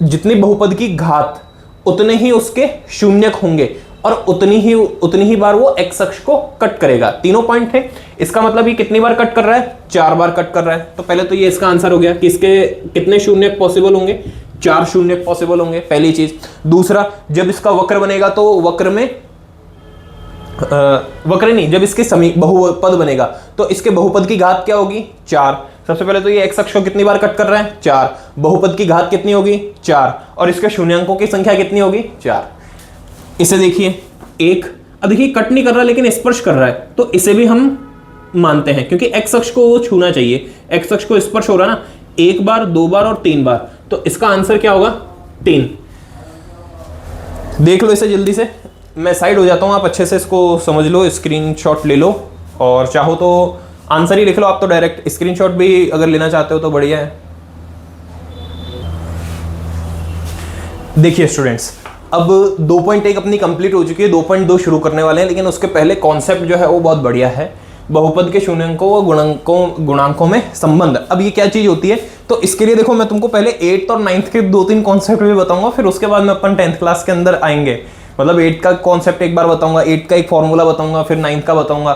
जितनी बहुपद की घात उतने ही उसके शून्यक होंगे और उतनी ही बार वो एक्स अक्ष को कट करेगा। तीनों पॉइंट है, इसका मतलब ये कितनी बार कट कर रहा है, 4 बार कट कर रहा है। तो पहले तो ये इसका आंसर हो गया कि इसके कितने शून्यक पॉसिबल होंगे, 4 शून्यक पॉसिबल होंगे, पहली चीज। दूसरा, जब इसका वक्र बनेगा तो वक्र में वक्र नहीं, जब इसके बहुपद बनेगा तो इसके बहुपद की घात क्या होगी, 4। सबसे पहले तो ये एक्स अक्ष को कितनी बार कट कर रहा है, 4, बहुपद की घात कितनी होगी, 4, और इसके शून्यांकों की संख्या कितनी होगी, 4। इसे देखिए 1, अब देखिए कट नहीं कर रहा लेकिन स्पर्श कर रहा है, तो इसे भी हम मानते हैं क्योंकि एक्स अक्ष को वो छूना चाहिए, एक्स अक्ष को स्पर्श हो रहा ना, 1 बार, 2 बार और 3 बार, तो इसका आंसर क्या होगा, 3। देख लो इसे जल्दी से, मैं साइड हो जाता हूं, आप अच्छे से इसको समझ लो, स्क्रीनशॉट ले लो, और चाहो तो आंसर ही लिख लो आप, तो डायरेक्ट स्क्रीनशॉट भी अगर लेना चाहते हो तो बढ़िया है। देखिए स्टूडेंट्स, अब 2.1 अपनी कंप्लीट हो चुकी है, 2.2 शुरू करने वाले हैं, लेकिन उसके पहले कॉन्सेप्ट जो है वो बहुत बढ़िया है, बहुपद के शून्यांकों व गुणांकों में संबंध। अब ये क्या चीज होती है, तो इसके लिए देखो मैं तुमको पहले 8th और 9th के 2-3 कॉन्सेप्ट भी बताऊंगा, फिर उसके बाद में अपन 10th क्लास के अंदर आएंगे। मतलब 8 का कॉन्सेप्ट एक बार बताऊंगा, 8 का एक फॉर्मूला बताऊंगा, फिर 9th का बताऊंगा,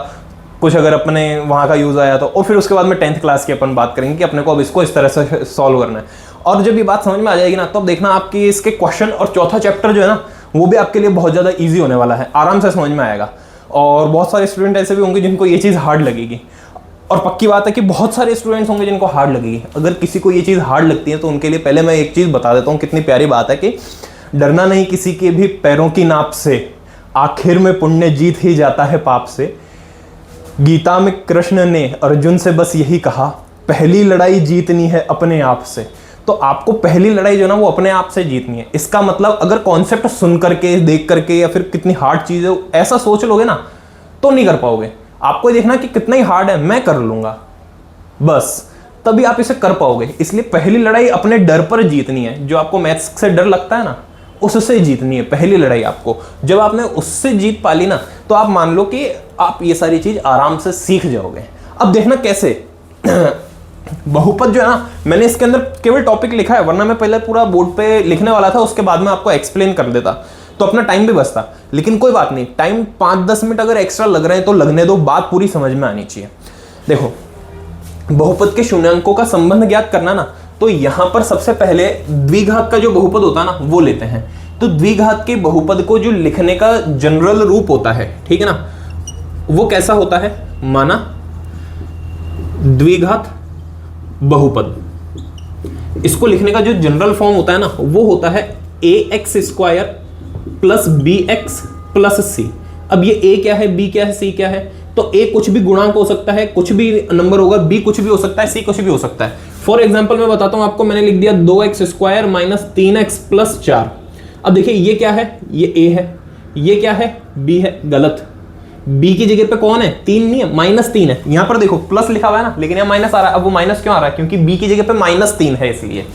कुछ अगर अपने वहाँ का यूज आया तो, और फिर उसके बाद में 10th क्लास की अपन बात करेंगे कि अपने को अब इसको इस तरह से सॉल्व करना है। और जब ये बात समझ में आ जाएगी ना, तो अब देखना आपकी इसके क्वेश्चन और चौथा चैप्टर जो है ना, वो भी आपके लिए बहुत ज़्यादा ईजी होने वाला है, आराम से समझ में आएगा। और बहुत सारे स्टूडेंट ऐसे भी होंगे जिनको ये चीज़ हार्ड लगेगी, और पक्की बात है कि बहुत सारे स्टूडेंट्स होंगे जिनको हार्ड लगेगी। अगर किसी को ये चीज़ हार्ड लगती है तो उनके लिए पहले मैं एक चीज़ बता देता हूँ, कितनी प्यारी बात है कि डरना नहीं किसी के भी पैरों की नाप से, आखिर में पुण्य जीत ही जाता है पाप से। गीता में कृष्ण ने अर्जुन से बस यही कहा, पहली लड़ाई जीतनी है अपने आप से। तो आपको पहली लड़ाई जो ना वो अपने आप से जीतनी है। इसका मतलब अगर कॉन्सेप्ट सुन करके, देख करके, या फिर कितनी हार्ड चीज है ऐसा सोच लोगे ना, तो नहीं कर पाओगे। आपको देखना कि कितना ही हार्ड है, मैं कर लूंगा, बस तभी आप इसे कर पाओगे। इसलिए पहली लड़ाई अपने डर पर जीतनी है। जो आपको मैथ्स से डर लगता है ना, उससे जीतनी है पहली लड़ाई आपको। जब आपने उससे जीत पा ली ना, तो आप मान लो कि आप ये सारी चीज आराम से सीख जाओगे। अब देखना कैसे बहुपद जो है ना, मैंने इसके अंदर केवल टॉपिक लिखा है, वरना मैं पहले पूरा बोर्ड पे लिखने वाला था, उसके बाद में आपको एक्सप्लेन कर देता तो अपना टाइम भी बचता। लेकिन कोई बात नहीं, टाइम 5-10 मिनट अगर एक्स्ट्रा लग रहे हैं तो लगने दो, बात पूरी समझ में आनी चाहिए। देखो बहुपद के शून्यांकों का संबंध ज्ञात करना ना, तो यहां पर सबसे पहले द्विघात का जो बहुपद होता है ना, वो लेते हैं। तो द्विघात के बहुपद को जो लिखने का जनरल रूप होता है, ठीक है ना, वो कैसा होता है, माना द्विघात बहुपद। इसको लिखने का जो जनरल फॉर्म होता है ना, वो होता है ax² plus bx plus c। अब ये a क्या है, b क्या है, c क्या है, तो a कुछ भी गुणांक हो सकता है, कुछ भी नंबर होगा, b कुछ भी हो सकता है, c कुछ भी हो सकता है। फॉर एग्जाम्पल मैं बताता हूं आपको, मैंने लिख दिया 2x² - 3x + 4। अब देखिए ये क्या है, ये a है, ये क्या है, b है, गलत। b की जगह पे कौन है, 3 नहीं है, -3 है। यहां पर देखो प्लस लिखा हुआ है ना, लेकिन यहां माइनस आ रहा है। अब वो माइनस क्यों आ रहा है, क्योंकि b की जगह पे -3 है, इसलिए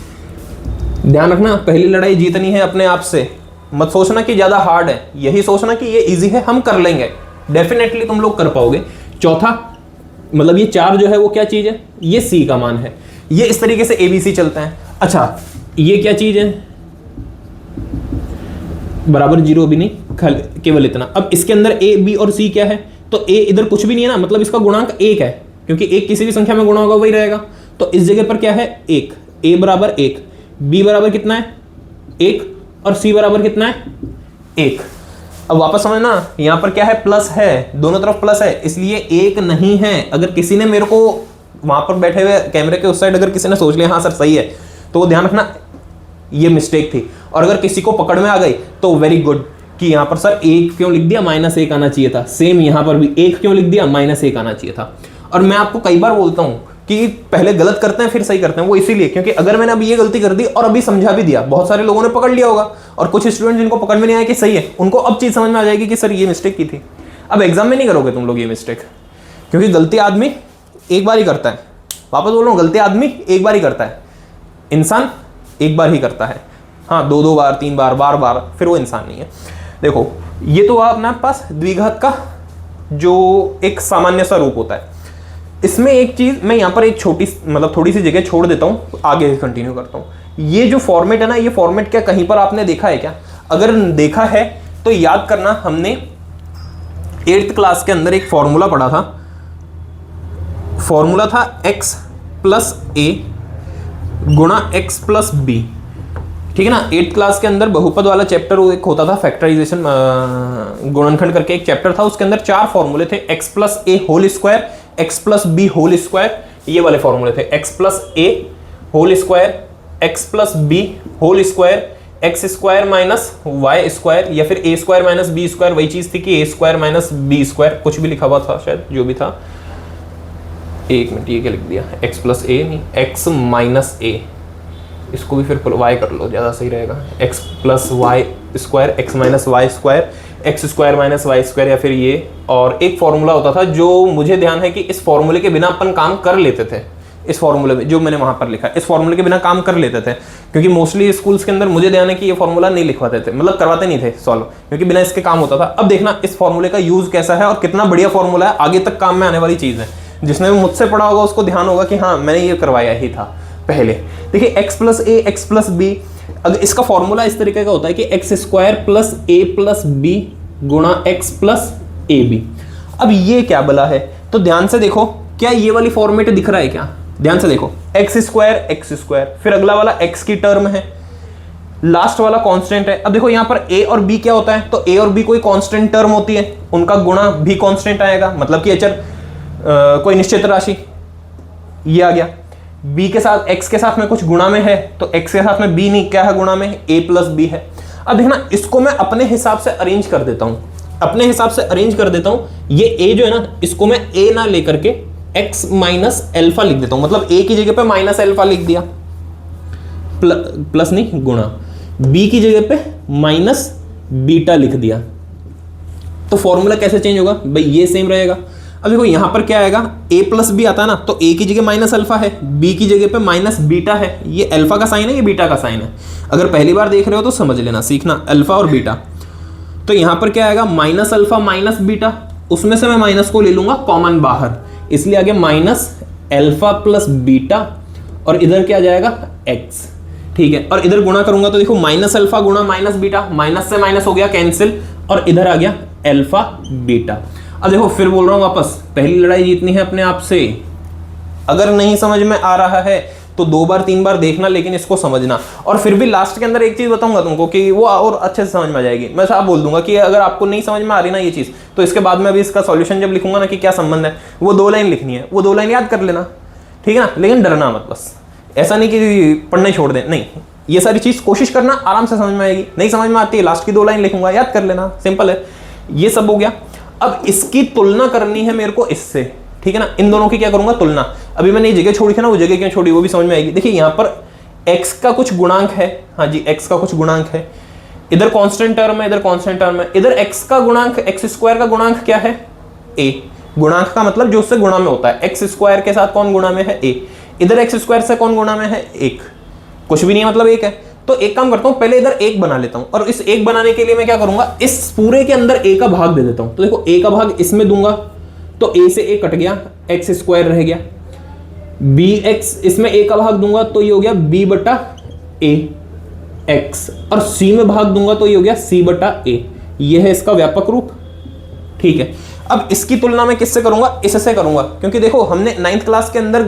ध्यान रखना। पहली लड़ाई जीतनी है अपने आप से, मत सोचना कि ज्यादा हार्ड है, यही सोचना कि ये इजी है, हम कर लेंगे, डेफिनेटली तुम लोग कर पाओगे। चौथा मतलब ये 4 जो है वो क्या चीज है, ये c का मान है। ये इस तरीके से ABC चलते हैं। अच्छा ये क्या चीज है, बराबर 0 भी नहीं, केवल इतना। अब इसके अंदर a b और c क्या है, तो a इधर कुछ भी नहीं है ना, मतलब इसका गुणांक 1 है, क्योंकि 1 किसी भी संख्या में गुणा होगा वही रहेगा। तो इस जगह पर क्या है, 1, a बराबर 1, b बराबर कितना है 1, और c बराबर कितना है 1। अब वापस समझना, यहां पर क्या है, प्लस है, दोनों तरफ प्लस है, इसलिए 1 नहीं है। अगर किसी ने मेरे को वहां पर बैठे हुए कैमरे के उस साइड अगर किसी ने सोच लिया हाँ सर सही है, तो वो ध्यान रखना ये मिस्टेक थी। और अगर किसी को पकड़ में आ गई तो वेरी गुड कि यहां पर सर 1 क्यों लिख दिया, -1 आना चाहिए था। सेम यहां पर भी 1 क्यों लिख दिया, -1 आना चाहिए था। और मैं आपको कई बार बोलता हूं कि पहले गलत करते हैं फिर सही करते हैं, वो इसीलिए क्योंकि अगर मैंने अभी ये गलती कर दी और अभी समझा भी दिया, बहुत सारे लोगों ने पकड़ लिया होगा, और कुछ स्टूडेंट जिनको पकड़ में नहीं आया कि सही है, उनको अब चीज समझ में आ जाएगी कि सर ये मिस्टेक की थी। अब एग्जाम में नहीं करोगे तुम लोग ये मिस्टेक, क्योंकि गलती आदमी एक बार ही करता है। वापस बोल रहा हूं, गलती आदमी एक बार ही करता है, इंसान एक बार ही करता है। हाँ 2-2 बार 3 बार बार बार फिर वो इंसान नहीं है। देखो ये तो अपने पास द्विघात का जो एक सामान्य सा रूप होता है। इसमें एक चीज मैं यहाँ पर एक छोटी मतलब थोड़ी सी जगह छोड़ देता हूँ, आगे कंटिन्यू करता हूँ। ये जो फॉर्मेट है ना, ये फॉर्मेट क्या कहीं पर आपने देखा है क्या? अगर देखा है तो याद करना, हमने 8th क्लास के अंदर एक फॉर्मूला पढ़ा था। फॉर्मूला था x प्लस a गुणा x प्लस b, ठीक है ना। 8th क्लास के अंदर बहुपद वाला चैप्टर एक होता था, फैक्टराइजेशन गुणनखंड करके एक चैप्टर था, उसके अंदर 4 फॉर्मूले थे, x plus a whole square, x plus b whole square, ये वाले फॉर्मूले थे। x plus a whole square, x plus b whole square, X square minus Y square, या फिर a square minus b square, वही चीज थी कि a square minus b square, कुछ भी लिखा हुआ था शायद, जो भी था। एक मिनट, ये क्या लिख दिया, x प्लस a नहीं, x माइनस a, इसको भी फिर y कर लो, ज़्यादा सही रहेगा। x plus Y square, x minus Y square, X square minus Y square, या फिर ये। और एक फॉर्मूला होता था जो मुझे ध्यान है कि इस फॉर्मूले के बिना अपन काम कर लेते थे। इस फॉर्मूले में जो मैंने वहां पर लिखा, इस फॉर्मूले के बिना काम कर लेते थे, क्योंकि मोस्टली स्कूल्स के अंदर मुझे ध्यान है कि ये फॉर्मूला नहीं लिखवाते थे, मतलब करवाते नहीं थे सॉल्व, क्योंकि बिना इसके काम होता था। अब देखना इस फॉर्मूले का यूज कैसा है और कितना बढ़िया फॉर्मूला है, आगे तक काम में आने वाली चीज है। जिसने भी मुझसे पढ़ा होगा उसको ध्यान होगा कि हाँ मैंने ये करवाया ही था पहले। देखिए एक्स प्लस ए एक्स प्लस बी, अगर इसका फॉर्मूला इस तरीके का होता है कि एक्स स्क्वायर प्लस ए प्लस बी गुणा एक्स प्लस ए बी। अब ये क्या बला है, तो ध्यान से देखो, क्या ये वाली फॉर्मेट दिख रहा है क्या? ध्यान से देखो, एक्स स्क्वायर, फिर अगला वाला एक्स की टर्म है, लास्ट वाला कांस्टेंट है। अब देखो यहाँ पर a और b क्या होता है, तो a और b कोई कांस्टेंट टर्म होती है, उनका गुणा भी कांस्टेंट आएगा, मतलब कि अचर कोई निश्चित राशि, ये आ गया। b के साथ x के साथ में कुछ गुणा में है, तो x के साथ में b नहीं, क्या है गुणा में, a प्लस b है। अब देखना इसको मैं अपने हिसाब से अरेंज कर देता हूं, अपने हिसाब से अरेंज कर देता हूं। ये a जो है ना, इसको मैं a ना लेकर के x माइनस एल्फा लिख देता हूं, मतलब a की जगह पे माइनस एल्फा लिख दिया, प्लस नहीं गुणा, b की जगह पे माइनस बीटा लिख दिया। तो फॉर्मूला कैसे चेंज होगा भाई, ये सेम रहेगा। अब देखो यहां पर क्या आएगा, a प्लस बी आता है ना, तो a की जगह माइनस अल्फा है, b की जगह पे माइनस बीटा है। ये अल्फा का साइन है, ये बीटा का साइन है। अगर पहली बार देख रहे हो तो समझ लेना, सीखना अल्फा और बीटा। तो यहां पर क्या आएगा, माइनस अल्फा माइनस बीटा, उसमें से मैं माइनस को ले लूंगा कॉमन बाहर, इसलिए आगे माइनस अल्फा प्लस बीटा, और इधर क्या जाएगा x, ठीक है। और इधर गुणा करूंगा तो देखो माइनस अल्फा गुणा माइनस बीटा, माइनस से माइनस हो गया कैंसिल, और इधर आ गया अल्फा बीटा। अब देखो फिर बोल रहा हूं वापस, पहली लड़ाई जीतनी है अपने आप से। अगर नहीं समझ में आ रहा है तो 2 बार 3 बार देखना, लेकिन इसको समझना। और फिर भी लास्ट के अंदर एक चीज बताऊंगा तुमको कि वो और अच्छे से समझ में आ जाएगी। मैं साफ बोल दूंगा कि अगर आपको नहीं समझ में आ रही ना ये चीज, तो इसके बाद में अभी इसका सॉल्यूशन जब लिखूंगा ना कि क्या संबंध है, वो 2 लाइन लिखनी है, वो 2 लाइन याद कर लेना, ठीक है ना। लेकिन डरना मत, बस ऐसा नहीं कि पढ़ने छोड़ दें, नहीं, ये सारी चीज कोशिश करना, आराम से समझ में आएगी। नहीं समझ में आती है, लास्ट की 2 लाइन लिखूंगा, याद कर लेना, सिंपल है। ये सब हो गया। अब इसकी तुलना करनी है मेरे को इससे, ठीक है ना। इन दोनों की क्या करूंगा, तुलना। अभी मैंने ये जगह छोड़ी थी ना, वो जगह क्यों छोड़ी वो भी समझ में आएगी। देखिए यहाँ पर x का कुछ गुणांक है, हाँ जी x का कुछ गुणांक है, इधर कांस्टेंट टर्म है, इधर कांस्टेंट टर्म है, इधर x का गुणांक, x स्क्वायर का गुणांक क्या है a, गुणांक का मतलब जो उससे गुणा में होता है, x स्क्वायर के साथ कौन गुणा में है a, इधर x स्क्वायर से कौन गुणा में है 1, कुछ भी नहीं है मतलब 1 है। तो एक काम करता हूं, पहले इधर 1 बना लेता हूं और इस 1 बनाने के लिए मैं क्या करूंगा, इस पूरे के अंदर a का भाग दे देता हूं। तो देखो a का भाग इसमें दूंगा तो a से a कट गया, x स्क्वायर रह गया, bx इसमें a का भाग दूंगा तो ये हो गया b बटा a x, और c में भाग दूंगा तो ये हो गया c बटा a। ये है इसका व्यापक रूप, ठीक है। अब इसकी तुलना में किससे करूंगा, इससे करूंगा, क्योंकि देखो हमने 9th क्लास के अंदर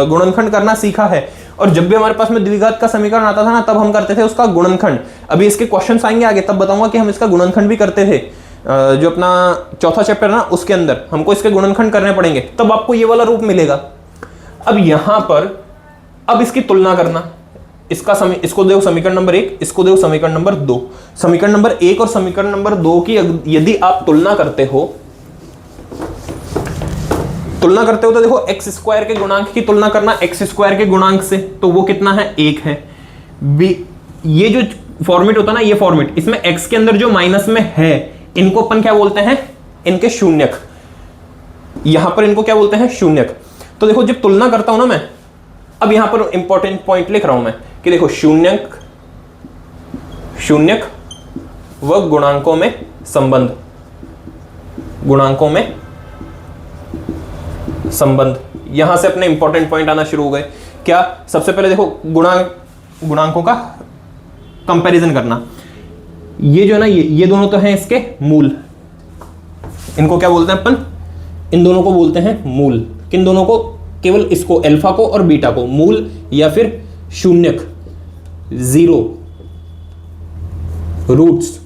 गुणनखंड करना सीखा है, और जब भी हमारे पास में द्विघात का समीकरण आता था ना तब हम करते थे उसका गुणनखंड। अभी इसके क्वेश्चंस आएंगे आगे तब बताऊंगा कि हम इसका गुणनखंड भी करते थे। जो अपना चौथा चैप्टर ना उसके अंदर हमको इसके गुणनखंड करने पड़ेंगे, तब आपको ये वाला रूप मिलेगा। अब यहां पर अब इसकी तुलना करना, इसको दो समीकरण नंबर 1, इसको दो समीकरण नंबर 2। समीकरण नंबर 1 और समीकरण नंबर 2 की यदि आप तुलना करते हो तो देखो x स्क्वायर के गुणांक की तुलना करना x स्क्वायर के गुणांक से, तो वो कितना है 1 है। ये जो फॉर्मेट होता है ना, ये फॉर्मेट, इसमें x के अंदर जो माइनस में है इनको अपन क्या बोलते हैं, इनके शून्यक। यहां पर इनको क्या बोलते हैं, शून्यक। तो देखो जब तुलना करता हूं ना मैं, अब यहां पर इंपॉर्टेंट पॉइंट लिख रहा हूं मैं कि देखो शून्यक व गुणांकों में संबंध, गुणांकों में संबंध, यहां से अपने इंपॉर्टेंट पॉइंट आना शुरू हो गए। क्या, सबसे पहले देखो गुणांकों का कंपैरिजन करना। ये जो है ना, ये दोनों तो हैं इसके मूल, इनको क्या बोलते हैं अपन, इन दोनों को बोलते हैं मूल। किन दोनों को, केवल इसको, अल्फा को और बीटा को मूल, या फिर शून्यक, जीरो, रूट्स,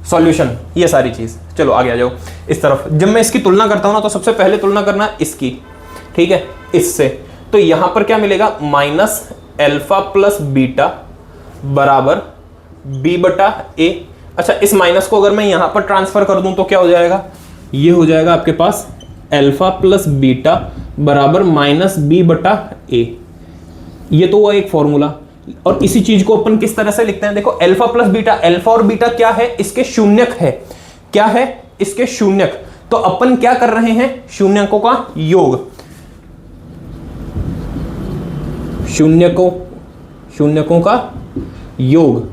सॉल्यूशन, ये सारी चीज। चलो आगे आ जाओ इस तरफ। जब मैं इसकी तुलना करता हूं ना तो सबसे पहले तुलना करना इसकी, ठीक है, इससे। तो यहां पर क्या मिलेगा, माइनस अल्फा प्लस बीटा बराबर b बटा a। अच्छा, इस माइनस को अगर मैं यहां पर ट्रांसफर कर दूं तो क्या हो जाएगा, ये हो जाएगा आपके पास अल्फा प्लस बीटा बराबर माइनस b बटा a। ये तो हुआ एक फॉर्मूला। और इसी चीज को अपन किस तरह से लिखते हैं, देखो अल्फा प्लस बीटा, अल्फा और बीटा क्या है, इसके शून्यक है। क्या है, इसके शून्यक। तो अपन क्या कर रहे हैं, शून्यकों का योग, शून्यकों का योग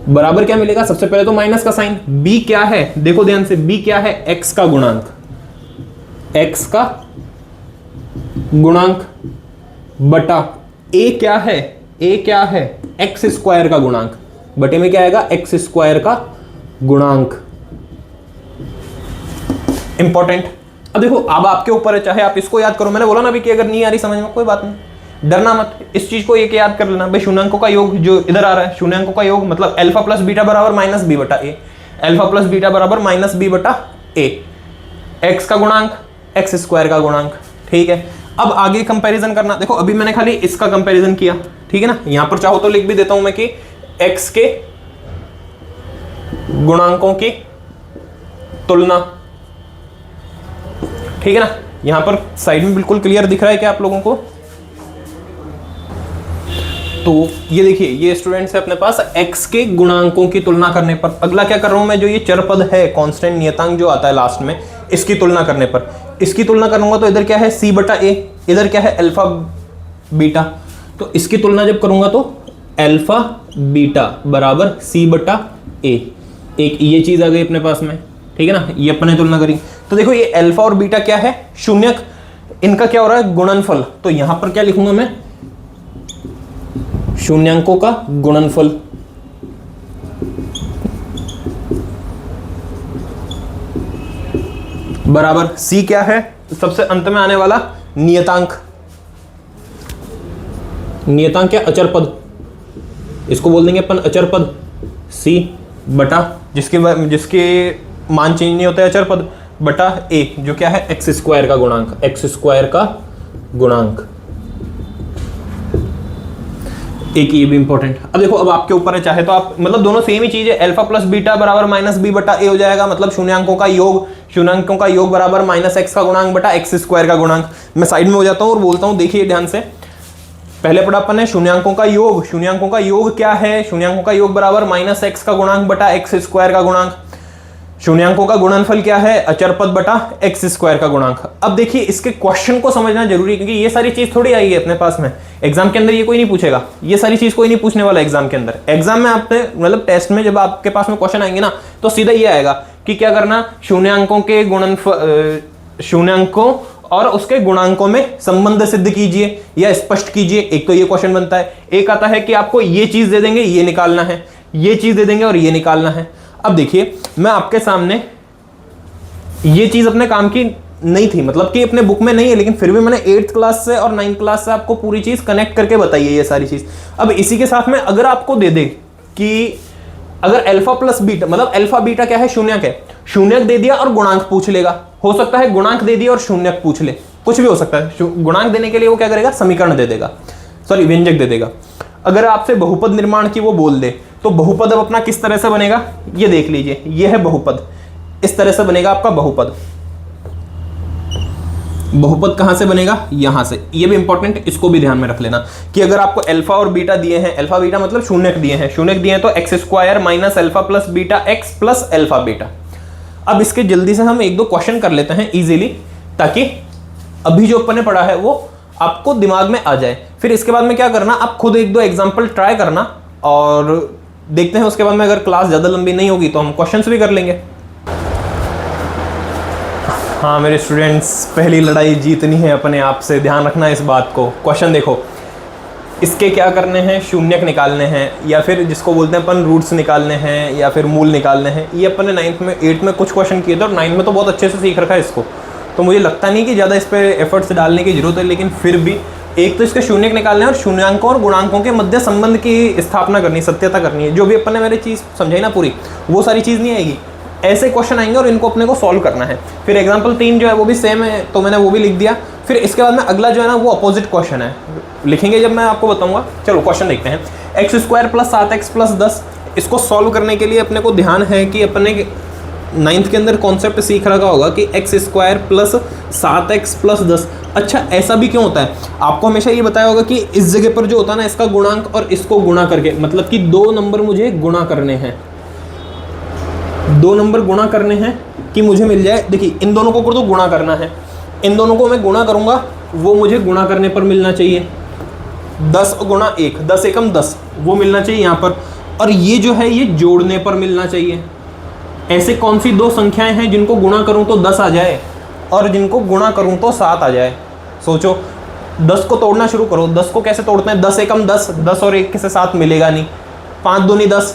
बराबर क्या मिलेगा, सबसे पहले तो माइनस का साइन। b क्या है, देखो ध्यान से, b क्या है, x का गुणांक, x का गुणांक बटा a क्या है, a क्या है, x स्क्वायर का गुणांक, बटे में क्या आएगा, x स्क्वायर का गुणांक। इंपॉर्टेंट। अब देखो, अब आपके ऊपर है, चाहे आप इसको याद करो। मैंने बोला ना अभी कि अगर नहीं आ रही समझ में कोई बात नहीं, डरना मत, इस चीज को एक याद कर लेना भाई। शून्यंकों का योग जो इधर आ रहा है, शून्यंकों का योग मतलब अल्फा प्लस बीटा बराबर माइनस बी बटा ए, अल्फा प्लस बीटा बराबर माइनस बी बटा ए, एक्स का गुणांक, एक्स स्क्वायर का गुणांक, ठीक है। अब आगे कंपैरिजन करना। देखो अभी मैंने खाली इसका कंपैरिजन किया, ठीक है ना। यहां पर चाहो तो लिख भी देता हूं मैं कि x के गुणांकों की तुलना, ठीक है ना। यहां पर साइड में बिल्कुल क्लियर दिख रहा है क्या आप लोगों को। तो ये देखिए, ये स्टूडेंट्स है अपने पास x के गुणांकों की तुलना करने पर। अगला क्या कर रहा हूं मैं, जो ये चर पद है, कांस्टेंट नियतांक जो आता है लास्ट में, इसकी तुलना करने पर, इसकी तुलना करूंगा तो इधर क्या है c बटा a, इधर क्या है अल्फा बीटा। तो इसकी तुलना जब करूंगा तो अल्फा बीटा बराबर c बटा a, एक ये चीज आ गई अपने पास में, ठीक है ना। ये अपने तुलना करी तो देखो, ये अल्फा और बीटा क्या है, शून्यक, इनका क्या हो रहा है, गुणनफल। तो यहां पर क्या लिखूंगा मैं, शून्यंकों का गुणनफल बराबर c क्या है, सबसे अंत में आने वाला नियतांक, नियतांक क्या, अचर पद, इसको बोल देंगे अपन अचर पद, c बटा जिसके मान चेंज नहीं होता है, अचर पद बटा a जो क्या है, एक्स स्क्वायर का गुणांक, एक्स स्क्वायर का गुणांक। एक ये भी इंपॉर्टेंट। अब देखो, अब आपके ऊपर है, चाहे तो आप मतलब दोनों सेम ही चीज है, अल्फा प्लस बीटा बराबर माइनस बी बटा ए हो जाएगा, मतलब शून्यंकों का योग बराबर माइनस एक्स का गुणांक बटा एक्स स्क्वायर का गुणांक। मैं साइड में हो जाता हूं और बोलता हूं, देखिए ध्यान से, पहले पढ़ा अपन ने शून्यांकों का योग। शून्यांकों का योग क्या है? शून्यांकों का योग बराबर माइनस एक्स का गुणांक बटा एक्स स्क्वायर का गुणांक। शून्यांकों का गुणनफल क्या है? अचर पद बटा एक्स स्क्वायर का गुणांक। अब देखिए इसके क्वेश्चन को समझना जरूरी है, क्योंकि ये सारी चीज थोड़ी आई है अपने पास में। एग्जाम के अंदर ये कोई नहीं पूछेगा, ये सारी चीज कोई नहीं पूछने वाला एग्जाम के अंदर। एग्जाम में आपने मतलब टेस्ट में जब आपके पास में क्वेश्चन आएंगे ना, तो सीधा ये आएगा कि क्या करना, शून्यांकों के गुणनफल, शून्यांकों और उसके गुणांकों में संबंध सिद्ध कीजिए या स्पष्ट कीजिए। एक तो ये क्वेश्चन बनता है। एक आता है कि आपको ये चीज दे देंगे, ये निकालना है, ये चीज दे देंगे और ये निकालना है। अब देखिए मैं आपके सामने, ये चीज अपने काम की नहीं थी, मतलब कि अपने बुक में नहीं है, लेकिन फिर भी मैंने 8th क्लास से और 9th क्लास से आपको पूरी चीज कनेक्ट करके बताई है ये सारी चीज। अब इसी के साथ में अगर आपको दे दे कि अगर अल्फा प्लस बीटा, मतलब अल्फा बीटा क्या है? शून्यक है। शून्यक दे दिया और गुणांक पूछ लेगा। हो सकता है गुणांक दे दिया और शून्यक पूछ ले, कुछ भी हो सकता है। गुणांक देने के लिए वो क्या करेगा? समीकरण दे देगा, सॉरी व्यंजक दे देगा। अगर आपसे बहुपद निर्माण की वो बोल दे, तो बहुपद अब अपना किस तरह से बनेगा ये देख लीजिए। ये है बहुपद, इस तरह से बनेगा आपका बहुपद। बहुपद कहां से बनेगा? यहां से। ये भी इंपॉर्टेंट, इसको भी ध्यान में रख लेना कि अगर आपको अल्फा और बीटा दिए हैं, अल्फा बीटा मतलब शून्यक दिए हैं, शून्यक दिए हैं तो x square minus alpha plus beta x plus alpha beta. अब इसके जल्दी से हम एक दो क्वेश्चन कर लेते हैं इजीली, ताकि अभी जो अपन ने पढ़ा है वो आपको दिमाग में आ जाए। फिर इसके बाद में क्या करना, आप खुद एक दो एग्जाम्पल ट्राई करना और देखते हैं उसके बाद में अगर क्लास ज्यादा लंबी नहीं होगी तो हम क्वेश्चंस भी कर लेंगे। हाँ मेरे स्टूडेंट्स, पहली लड़ाई जीतनी है अपने आप से, ध्यान रखना इस बात को। क्वेश्चन देखो, इसके क्या करने हैं? शून्यक निकालने हैं, या फिर जिसको बोलते हैं अपन रूट्स निकालने हैं, या फिर मूल निकालने हैं। ये अपन ने 9th में 8th में कुछ क्वेश्चन किए थे और 9th में तो बहुत अच्छे से सीख रखा है इसको, तो मुझे लगता नहीं कि ज़्यादा इस पर एफर्ट्स डालने की जरूरत है। लेकिन फिर भी एक तो इसके शून्यक निकालने हैं और शून्यांकों और गुणांकों के मध्य संबंध की स्थापना करनी, सत्यता करनी है। जो भी अपन ने मेरी चीज़ समझाई ना पूरी, वो सारी चीज़ नहीं आएगी। ऐसे क्वेश्चन आएंगे और इनको अपने को सॉल्व करना है। फिर एग्जाम्पल 3 जो है वो भी सेम है, तो मैंने वो भी लिख दिया। फिर इसके बाद में अगला जो है ना वो अपोजिट क्वेश्चन है, लिखेंगे जब मैं आपको बताऊंगा। चलो क्वेश्चन देखते हैं। X square plus 7x plus 10, इसको सॉल्व करने के लिए अपने को ध्यान है कि अपने 9th के अंदर कॉन्सेप्ट सीख रखा होगा कि x square plus 7x plus 10। अच्छा ऐसा भी क्यों होता है? आपको हमेशा ये बताया होगा कि इस जगह पर जो होता है ना, इसका गुणांक और इसको गुणा करके, मतलब कि 2 नंबर मुझे गुणा करने हैं, 2 नंबर गुणा करने हैं कि मुझे मिल जाए। देखिए इन दोनों को तो गुणा करना है, इन दोनों को मैं गुणा करूंगा, वो मुझे गुणा करने पर मिलना चाहिए। 10 गुणा 1, 10 एकम 10, वो मिलना चाहिए यहाँ पर। और ये जो है ये जोड़ने पर मिलना चाहिए। ऐसे कौन सी 2 संख्याएं हैं जिनको गुणा करूं तो 10 आ जाए और जिनको गुणा करूं तो 7 आ जाए? सोचो, 10 को तोड़ना शुरू करो। 10 को कैसे तोड़ते हैं? 10 एकम 10, 10 और 1 से 7 मिलेगा नहीं। 5 दूनी 10,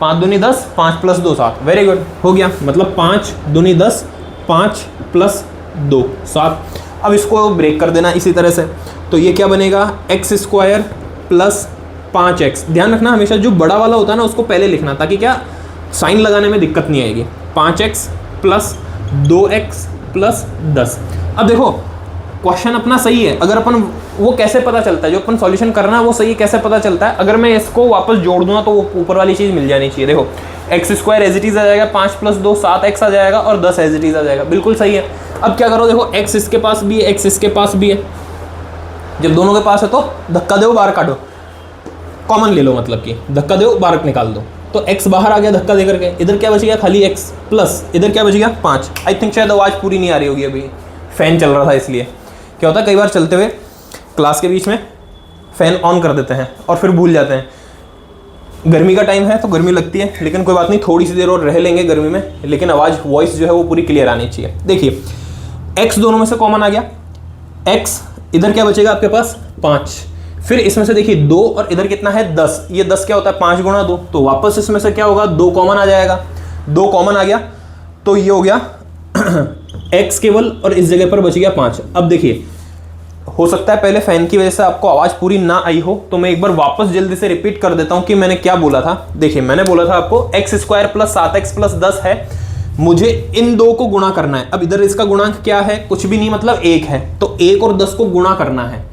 5 दूनी 10, 5 प्लस 2 7। वेरी गुड, हो गया। मतलब 5 दूनी 10, 5 प्लस 2 7। अब इसको ब्रेक कर देना इसी तरह से, तो ये क्या बनेगा? X square plus 5x। ध्यान रखना हमेशा जो बड़ा वाला होता है ना उसको पहले लिखना, ताकि क्या साइन लगाने में दिक्कत नहीं आएगी। 5x plus 2x plus 10। अब देखो क्वेश्चन अपना सही है, अगर अपन वो कैसे पता चलता है, जो अपन सॉल्यूशन करना है वो सही कैसे पता चलता है? अगर मैं इसको वापस जोड़ दूंगा तो वो ऊपर वाली चीज़ मिल जानी चाहिए। देखो X square as it is आ जाएगा, 5 प्लस 2 7x आ जाएगा और 10 एज इट इज आ जाएगा। बिल्कुल सही है। अब क्या करो, देखो x इसके पास भी है, x इसके पास भी है। जब दोनों के पास है तो धक्का दो, बाहर काटो, कॉमन ले लो, मतलब कि धक्का दो बाहर निकाल दो। तो x बाहर आ गया धक्का दे करके, इधर क्या बच गया? खाली x प्लस इधर क्या बच गया? 5। आई थिंक शायद आवाज़ पूरी नहीं आ रही होगी, अभी फ़ैन चल रहा था इसलिए। क्या होता है कई बार चलते हुए क्लास के बीच में फ़ैन ऑन कर देते हैं और फिर भूल जाते हैं। गर्मी का टाइम है तो गर्मी लगती है, लेकिन कोई बात नहीं, थोड़ी सी देर और रह लेंगे गर्मी में, लेकिन आवाज़ वॉइस जो है वो पूरी क्लियर आनी चाहिए। देखिए x दोनों में से कॉमन आ गया, x इधर क्या बचेगा आपके पास? 5। फिर इसमें से देखिए 2 और इधर कितना है? 10। ये 10 क्या होता है? 5 गुणा 2, तो वापस इसमें से क्या होगा? 2 कॉमन आ जाएगा। 2 कॉमन आ गया तो ये हो गया x केवल, और इस जगह पर बच गया 5। अब देखिए हो सकता है पहले फैन की वजह से आपको आवाज़ पूरी ना आई हो, तो मैं एक बार वापस जल्दी से रिपीट कर देता हूँ कि मैंने क्या बोला था। देखिए मैंने बोला था आपको x square plus 7x plus 10 है, मुझे इन 2 को गुणा करना है। अब इधर इसका गुणांक क्या है? कुछ भी नहीं, मतलब 1 है, तो 1 और 10 को गुणा करना है।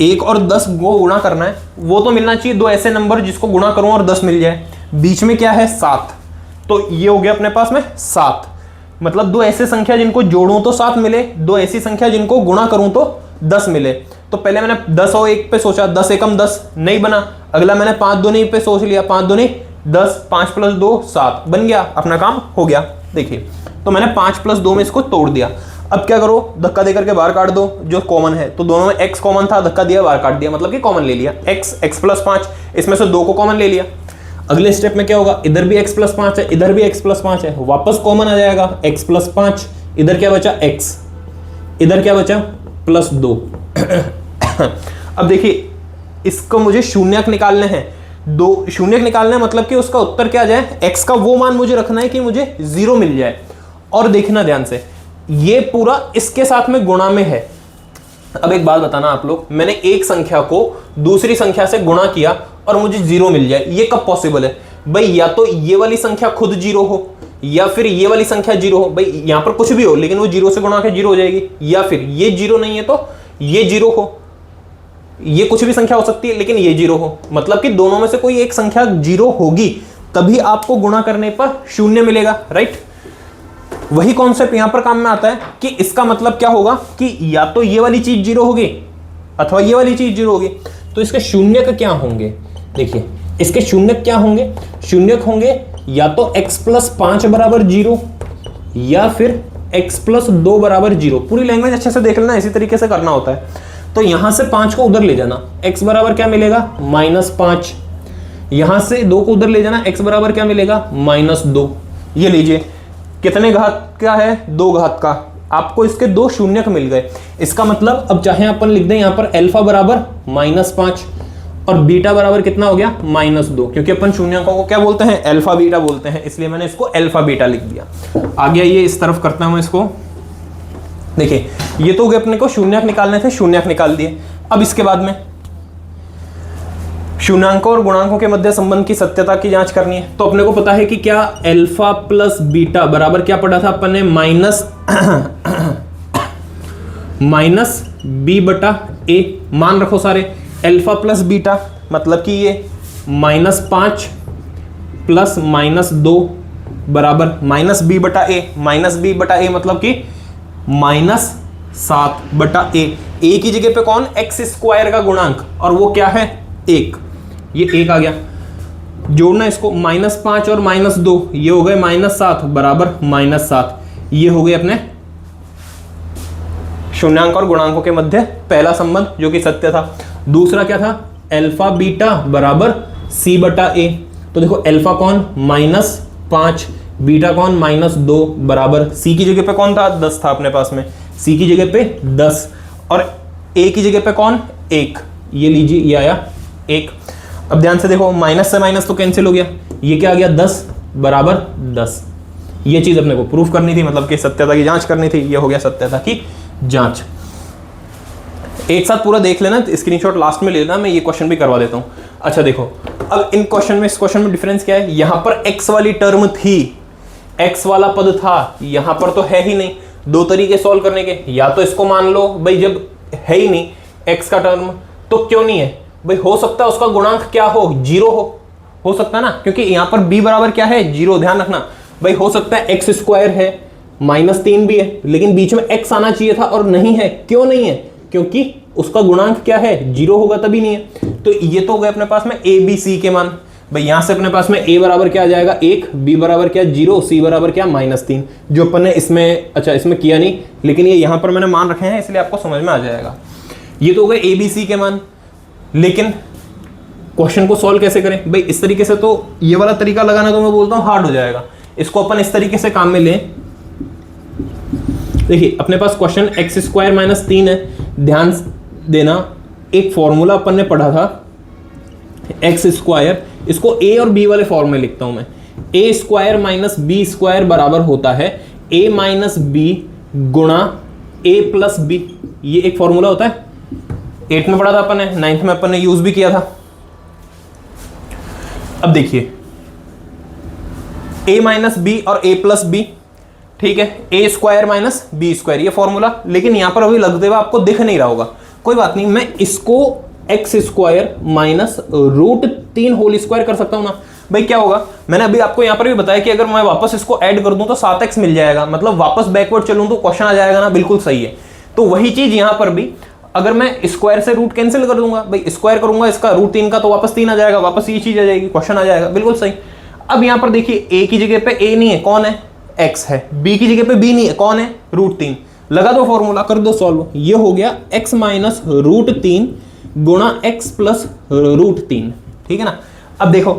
1 और 10 को गुणा करना है, वो तो मिलना चाहिए 2 ऐसे नंबर जिसको गुणा करूं और 10 मिल जाए। बीच में क्या है? 7, तो ये हो गया अपने पास में 7। मतलब 2 ऐसे संख्या जिनको जोड़ूं तो 7 मिले, 2 ऐसी संख्या जिनको गुणा करूं तो 10 मिले। तो पहले मैंने 10 और 1 पे सोचा, 10 एकम 10 नहीं बना। अगला मैंने 5 दूनी पे सोच लिया, 5 दूनी 10, 5 + 2 7 बन गया, अपना काम हो गया। देखिए तो मैंने 5 + 2 में इसको तोड़ दिया। अब क्या करो, धक्का देकर के बाहर काट दो जो कॉमन है, तो दोनों में x कॉमन था, धक्का दिया बाहर काट दिया, मतलब कि कॉमन ले लिया। x + 5, इसमें से 2 को कॉमन ले लिया। अगले स्टेप में क्या होगा, इधर भी x + 5 है, इधर भी x + 5 है, वापस कॉमन आ जाएगा x + 5, इधर क्या बचा x, इधर क्या बचा +2। अब देखिए इसको मुझे शून्यक निकालने हैं, 2 शून्यक निकालना है, मतलब कि उसका उत्तर क्या जाए, x का वो मान मुझे रखना है कि मुझे 0 मिल जाए। और देखना ध्यान से, ये पूरा इसके साथ में गुणा में है। अब एक बात बताना आप लोग, मैंने एक संख्या को दूसरी संख्या से गुणा किया और मुझे 0 मिल जाए, ये कब पॉसिबल है भाई? या तो ये वाली संख्या खुद 0 हो, या फिर ये वाली संख्या 0 हो। भाई यहां पर कुछ भी हो, लेकिन वो 0 से गुणा के 0 हो जाएगी, या फिर ये 0 नहीं है तो ये 0 हो। ये कुछ भी संख्या हो सकती है, लेकिन ये 0 हो, मतलब कि दोनों में से कोई एक संख्या 0 होगी, तभी आपको गुणा करने पर 0 मिलेगा, राइट। वही कॉन्सेप्ट यहां पर काम में आता है कि इसका मतलब क्या होगा कि या तो ये वाली चीज 0 होगी अथवा ये वाली चीज 0 होगी। तो इसके शून्यक क्या होंगे, देखिए इसके शून्यक क्या होंगे, शून्यक होंगे या तो x + 5 = 0 या फिर x + 2 = 0। पूरी लैंग्वेज अच्छे से देख लेना, इसी तरीके से करना होता है। तो यहां से 5 को उधर ले जाना, x बराबर क्या मिलेगा -5, यहां से 2 को उधर ले जाना, x बराबर क्या मिलेगा -2। ये लीजिए कितने घात का है, 2 घात का, आपको इसके 2 शून्यक मिल गए। इसका मतलब अब चाहे अपन लिख दें यहां पर अल्फा बराबर -5 और बीटा बराबर कितना हो गया -2, क्योंकि अपन शून्यकों को क्या बोलते हैं, अल्फा बीटा बोलते हैं, इसलिए मैंने इसको अल्फा बीटा लिख दिया। आगे ये इस तरफ करता हूं इसको। देखिए ये तो हो गए, अपने को शून्यक निकालने थे, शून्यक निकाल दिए। अब इसके बाद में शून्यांकों और गुणांकों के मध्य संबंध की सत्यता की जांच करनी है। तो अपने को पता है कि क्या अल्फा प्लस बीटा बराबर क्या पढ़ा था अपन ने, माइनस बी बटा ए। मान रखो सारे, अल्फा प्लस बीटा मतलब कि ये -5 प्लस -2 बराबर माइनस बी बटा ए। माइनस बी बटा ए मतलब कि -7 बटा ए। ए की जगह पे कौन, x² का गुणांक, और वो क्या है 1। ये 1 आ गया, जोड़ना इसको, -5 और -2 ये हो गए -7 बराबर -7। ये हो गए अपने शून्यांक और गुणांकों के मध्य पहला संबंध जो कि सत्य था। दूसरा क्या था, अल्फा बीटा बराबर c बटा ए। तो देखो अल्फा कौन -5, बीटा कौन -2 बराबर c की जगह पे कौन था, 10 था अपने पास में, c की जगह पे 10 और a की जगह पे कौन 1। ये लीजिए ये आया 1। अब ध्यान से देखो, माइनस से माइनस तो कैंसिल हो गया, ये क्या आ गया 10 बराबर 10। ये चीज अपने को प्रूफ करनी थी, मतलब कि सत्यता की जांच करनी थी। ये हो गया सत्यता की जांच। एक साथ पूरा देख लेना, स्क्रीनशॉट लास्ट में ले लेना, मैं ये क्वेश्चन भी करवा देता हूं। अच्छा देखो, अब इन क्वेश्चन में, इस क्वेश्चन में डिफरेंस क्या है, यहां पर x वाली टर्म थी, x वाला पद था, यहां पर तो है ही नहीं। 2 तरीके सॉल्व करने के, या तो इसको मान लो भाई जब है ही नहीं x का टर्म तो क्यों नहीं है भाई, हो सकता है उसका गुणांक क्या हो, 0 हो सकता है ना, क्योंकि यहां पर b बराबर क्या है 0। ध्यान रखना भाई, हो सकता है x² है, -3 भी है, लेकिन बीच में x आना चाहिए था और नहीं है। क्यों नहीं है, क्योंकि उसका गुणांक क्या है 0 होगा तभी नहीं है। तो ये तो हो गए अपने पास में a b c के मान। भाई यहां से अपने पास में a बराबर क्या आ जाएगा 1, b बराबर क्या 0, c बराबर क्या -3, जो अपन ने इसमें, अच्छा इसमें किया नहीं, लेकिन ये यहां पर मैंने मान रखे हैं इसलिए आपको समझ में आ जाएगा। ये तो हो गए a b c के मान। लेकिन क्वेश्चन को सॉल्व कैसे करें भाई, इस तरीके से तो ये वाला तरीका लगाना तो मैं बोलता हूं हार्ड हो जाएगा। इसको अपन इस तरीके से काम में लें। देखिए अपने पास क्वेश्चन x² - 3 है, ध्यान देना एक फॉर्मूला अपन ने पढ़ा था x², इसको a और b वाले फॉर्म में लिखता हूं मैं। a² - b² बराबर होता है a - b गुणा a + b। ये एक फॉर्मूला होता है, 8 में पढ़ा था अपन ने, 9th में अपन ने यूज भी किया था। अब देखिए a - b और a + b, ठीक है, a² - b², ये फॉर्मूला, लेकिन यहां पर अभी लगते हुए आपको दिख नहीं रहा होगा, कोई बात नहीं, मैं इसको x² - √3 होल स्क्वायर कर सकता हूं ना। भाई क्या होगा, मैंने अभी आपको यहां पर भी बताया कि अगर मैं वापस इसको ऐड कर दूं तो 7x मिल जाएगा, मतलब वापस बैकवर्ड चलूं तो क्वेश्चन आ जाएगा ना, बिल्कुल सही है। तो वही चीज यहां पर भी अगर मैं स्क्वायर से रूट कैंसिल कर दूंगा, भाई स्क्वायर करूंगा इसका रूट 3 का तो वापस 3 आ जाएगा, वापस ये चीज आ जाएगी, क्वेश्चन आ जाएगा, बिल्कुल सही। अब यहां पर देखिए a की जगह पे a नहीं है, कौन है, x है, b की जगह पे b नहीं है, कौन है, रूट 3। लगा दो फॉर्मूला, कर दो सॉल्व, ये हो गया x माइनस रूट 3 गुणा x प्लस रूट 3, ठीक है ना। अब देखो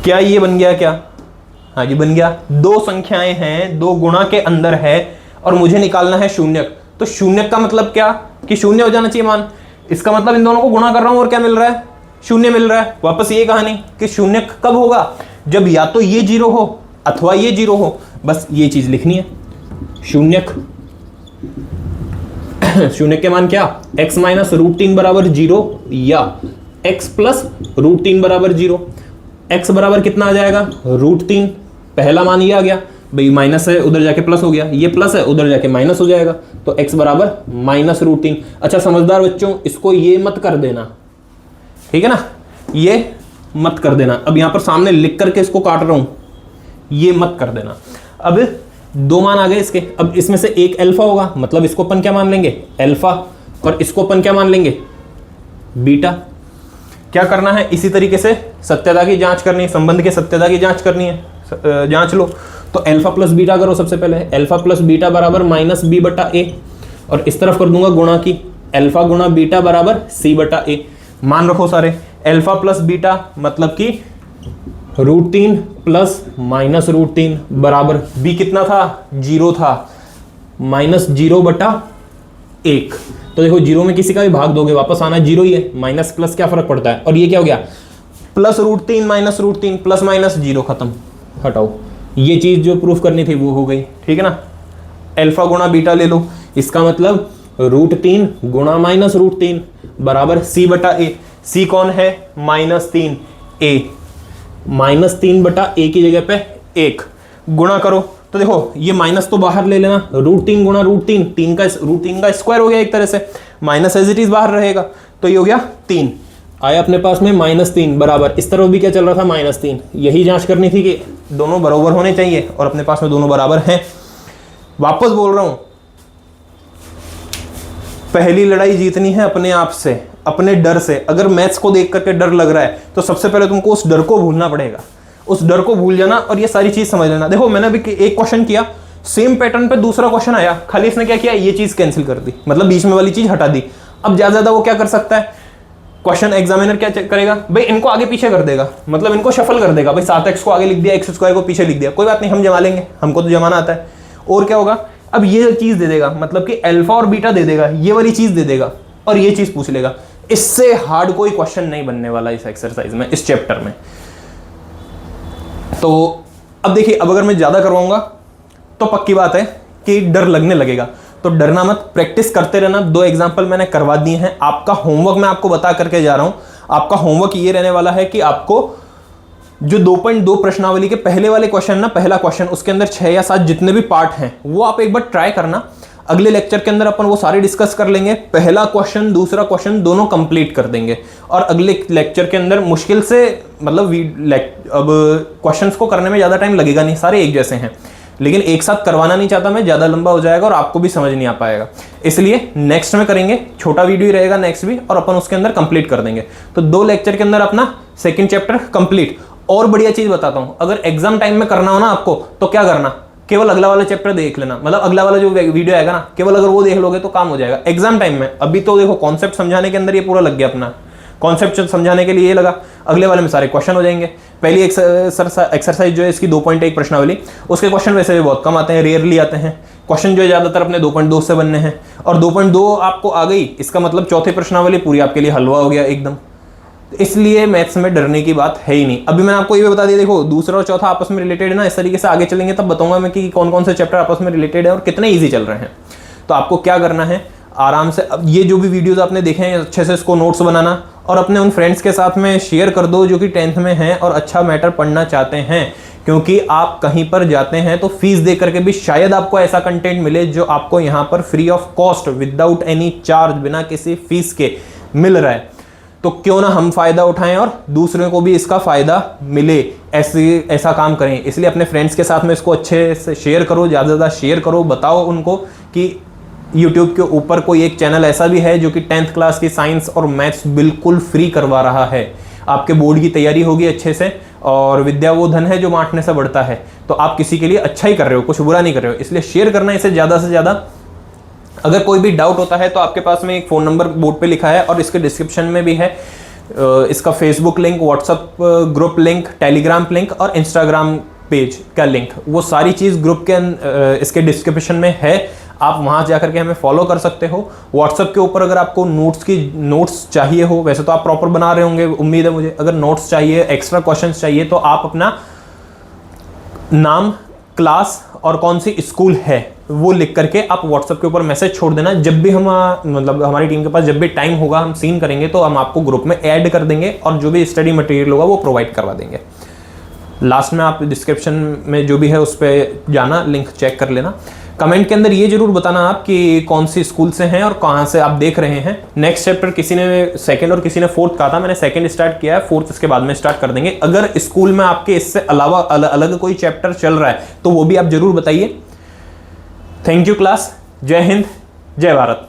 क्या ये बन गया, क्या, हाँ ये बन गया। दो संख्याएं हैं, दो गुणा के अंदर है और मुझे निकालना है शून्यक। तो शून्यक का मतलब क्या कि शून्य हो जाना चाहिए मान, इसका मतलब इन दोनों को गुणा कर रहा हूं और क्या मिल रहा है, शून्य मिल रहा है। वापस ये कहानी कि शून्यक कब होगा, जब या तो ये जीरो हो अथवा ये जीरो हो, बस ये चीज लिखनी है। शून्यक शून्यक के मान क्या, x माइनस रूट 3 बराबर 0 या x प्लस रूट 3 बराबर 0। x बराबर कितना आ जाएगा, रूट 3, पहला मान ये आ गया, भाई माइनस है उधर जाके प्लस हो गया, ये प्लस है उधर जाके माइनस हो जाएगा, तो x बराबर माइनस रूट 3। अच्छा समझदार बच्चों, इसको ये मत कर देना, ठीक है ना, ये मत कर देना। अब यहां पर सामने लिख करके इसको काट रहा हूं, ये मत कर देना। अब दो मान आ गए इसके, अब इसमें से एक अल्फा होगा, मतलब इसको अपन क्या मान लेंगे, अल्फा, और इसको अपन क्या मान लेंगे, बीटा। क्या करना है, इसी तरीके से सत्यता की जांच करनी है, संबंध के सत्यता की जांच करनी है, जांच लो। तो अल्फा प्लस बीटा करो सबसे पहले, अल्फा प्लस बीटा बराबर माइनस बी बटा ए, और इस तरफ कर दूंगा गुणा की, अल्फा गुणा बीटा बराबर सी बटा ए। मान रखो सारे, अल्फा प्लस बीटा मतलब कि रूट 3 प्लस माइनस रूट 3 बराबर बी कितना था, 0 था, माइनस 0 बटा 1। तो देखो 0 में किसी का भी भाग दोगे वापस आना 0 ही है, माइनस प्लस क्या फर्क पड़ता है। और ये क्या हो गया, plus root 3 minus root 3 plus minus 0, खत्म, हटाओ। ये चीज जो प्रूफ करनी थी वो हो गई, ठीक है ना। अल्फा गुणा बीटा ले लो, इसका मतलब रूट 3 गुणा माइनस रूट 3 बराबर सी बटा ए। सी कौन है, माइनस 3, ए, माइनस 3 बटा ए की जगह पे 1 गुणा करो, तो देखो ये माइनस तो बाहर ले लेना, रूट 3 गुणा रूट 3, रूट 3 का स्क्वायर हो गया एक तरह से, माइनस एज इट इज बाहर रहेगा, तो ये हो गया 3 आया अपने पास में, माइनस 3 बराबर, इस तरफ भी क्या चल रहा था, माइनस 3। यही जांच करनी थी कि दोनों बराबर होने चाहिए, और अपने पास में दोनों बराबर हैं। वापस बोल रहा हूं, पहली लड़ाई जीतनी है अपने आप से, अपने डर से। अगर मैथ्स को देख करके डर लग रहा है तो सबसे पहले तुमको उस डर को भूलना पड़ेगा, उस डर को भूल जाना और ये सारी चीज समझ लेना। देखो मैंने अभी एक क्वेश्चन किया, सेम पैटर्न पे दूसरा क्वेश्चन आया, खाली इसने क्या किया, ये चीज कैंसिल कर दी, मतलब बीच में वाली चीज हटा दी। अब ज्यादा वो क्या कर सकता है, क्वेश्चन एग्जामिनर क्या करेगा, भाई इनको आगे पीछे कर देगा, मतलब इनको शफल कर देगा, भाई 7x को आगे लिख दिया, x स्क्वायर को पीछे लिख दिया, कोई बात नहीं हम जमा लेंगे, हमको तो जमाना आता है। और क्या होगा, अब ये चीज दे देगा, मतलब कि अल्फा और बीटा दे देगा, ये वाली चीज दे देगा और ये चीज पूछ लेगा। इससे हार्ड कोई क्वेश्चन नहीं बनने वाला इस एक्सरसाइज में, इस चैप्टर में। तो अब देखिए, अब अगर मैं ज्यादा करवाऊंगा तो पक्की बात है कि डर लगने लगेगा, तो डरना मत, प्रैक्टिस करते रहना। 2 एग्जांपल मैंने करवा दिए हैं। आपका होमवर्क मैं आपको बता करके जा रहा हूं, आपका होमवर्क ये रहने वाला है कि आपको जो 2.2 प्रश्नावली के पहले वाले क्वेश्चन ना, पहला क्वेश्चन, उसके अंदर 6 या 7 जितने भी पार्ट हैं वो आप एक बार ट्राई करना। अगले लेक्चर के अंदर अपन वो सारे डिस्कस कर लेंगे, पहला क्वेश्चन दूसरा क्वेश्चन दोनों कंप्लीट कर देंगे, और अगले लेक्चर के अंदर मुश्किल से, मतलब अब क्वेश्चंस को करने में ज़्यादा टाइम लगेगा नहीं, सारे एक जैसे हैं, लेकिन एक साथ करवाना नहीं चाहता मैं, ज़्यादा लंबा हो जाएगा और आपको भी समझ नहीं आ पाएगा, इसलिए नेक्स्ट में करेंगे, छोटा वीडियो ही रहेगा नेक्स्ट भी, और अपन उसके अंदर कंप्लीट कर देंगे। तो 2 लेक्चर के अंदर अपना सेकेंड चैप्टर कंप्लीट। और बढ़िया चीज़ बताता हूँ, अगर एग्जाम टाइम में करना हो ना आपको, तो क्या करना, केवल अगला वाला चैप्टर देख लेना, मतलब अगला वाला जो वीडियो आएगा ना, केवल अगर वो देख लोगे तो काम हो जाएगा एग्जाम टाइम में। अभी तो देखो कॉन्सेप्ट समझाने के अंदर ये पूरा लग गया, अपना कॉन्सेप्ट समझाने के लिए ये लगा, अगले वाले में सारे क्वेश्चन हो जाएंगे। पहली एक्सरसाइज जो है इसकी 2.1 प्रश्नावली, उसके क्वेश्चन वैसे भी बहुत कम आते हैं, रेयरली आते हैं। क्वेश्चन जो है ज्यादातर अपने 2.2 से बनने हैं, और 2.2 आपको आ गई, इसका मतलब चौथी प्रश्नावली पूरी आपके लिए हलवा हो गया एकदम। इसलिए मैथ्स में डरने की बात है ही नहीं। अभी मैंने आपको ये भी बता दिया, देखो दूसरा और चौथा आपस में रिलेटेड है ना, इस तरीके से आगे चलेंगे तब बताऊंगा मैं कि कौन कौन से चैप्टर आपस में रिलेटेड है और कितने इजी चल रहे हैं। तो आपको क्या करना है, आराम से अब ये जो भी वीडियोस आपने देखे हैं अच्छे से इसको नोट्स बनाना, और अपने उन फ्रेंड्स के साथ में शेयर कर दो जो कि 10th में हैं और अच्छा मैटर पढ़ना चाहते हैं, क्योंकि आप कहीं पर जाते हैं तो फीस दे करके भी शायद आपको ऐसा कंटेंट मिले जो आपको यहाँ पर free of cost, without any charge, बिना किसी फीस के मिल रहा है। तो क्यों ना हम फायदा उठाएं और दूसरों को भी इसका फायदा मिले, ऐसा काम करें। इसलिए अपने फ्रेंड्स के साथ में इसको अच्छे से शेयर करो, ज़्यादा से ज़्यादा शेयर करो, बताओ उनको कि यूट्यूब के ऊपर कोई एक चैनल ऐसा भी है जो कि 10th क्लास की साइंस और मैथ्स बिल्कुल फ्री करवा रहा है। आपके बोर्ड की तैयारी होगी अच्छे से, और विद्या वो धन है जो बांटने से बढ़ता है। तो आप किसी के लिए अच्छा ही कर रहे हो, कुछ बुरा नहीं कर रहे हो, इसलिए शेयर करना इसे ज़्यादा से ज़्यादा। अगर कोई भी डाउट होता है तो आपके पास में एक फ़ोन नंबर बोर्ड पे लिखा है और इसके डिस्क्रिप्शन में भी है इसका Facebook link, WhatsApp group link, Telegram link और इंस्टाग्राम पेज का लिंक, वो सारी चीज़ ग्रुप के इसके डिस्क्रिप्शन में है। आप वहाँ जाकर के हमें फॉलो कर सकते हो। व्हाट्सअप के ऊपर अगर आपको नोट्स चाहिए हो, वैसे तो आप प्रॉपर बना रहे होंगे उम्मीद है मुझे, अगर नोट्स चाहिए, एक्स्ट्रा क्वेश्चंस चाहिए, तो आप अपना नाम, क्लास और कौन सी स्कूल है वो लिख करके आप व्हाट्सएप के ऊपर मैसेज छोड़ देना। जब भी हम मतलब हमारी टीम के पास जब भी टाइम होगा, हम सीन करेंगे तो हम आपको ग्रुप में ऐड कर देंगे और जो भी स्टडी मटेरियल होगा वो प्रोवाइड करवा देंगे। लास्ट में आप डिस्क्रिप्शन में जो भी है उस पर जाना, लिंक चेक कर लेना। कमेंट के अंदर ये जरूर बताना आप कि कौन सी स्कूल से हैं और कहाँ से आप देख रहे हैं। नेक्स्ट चैप्टर किसी ने सेकंड और किसी ने फोर्थ कहा था, मैंने सेकंड स्टार्ट किया है, फोर्थ इसके बाद में स्टार्ट कर देंगे। अगर स्कूल में आपके इससे अलावा अलग कोई चैप्टर चल रहा है तो वो भी आप जरूर बताइए। Thank you class. जय हिंद, जय भारत।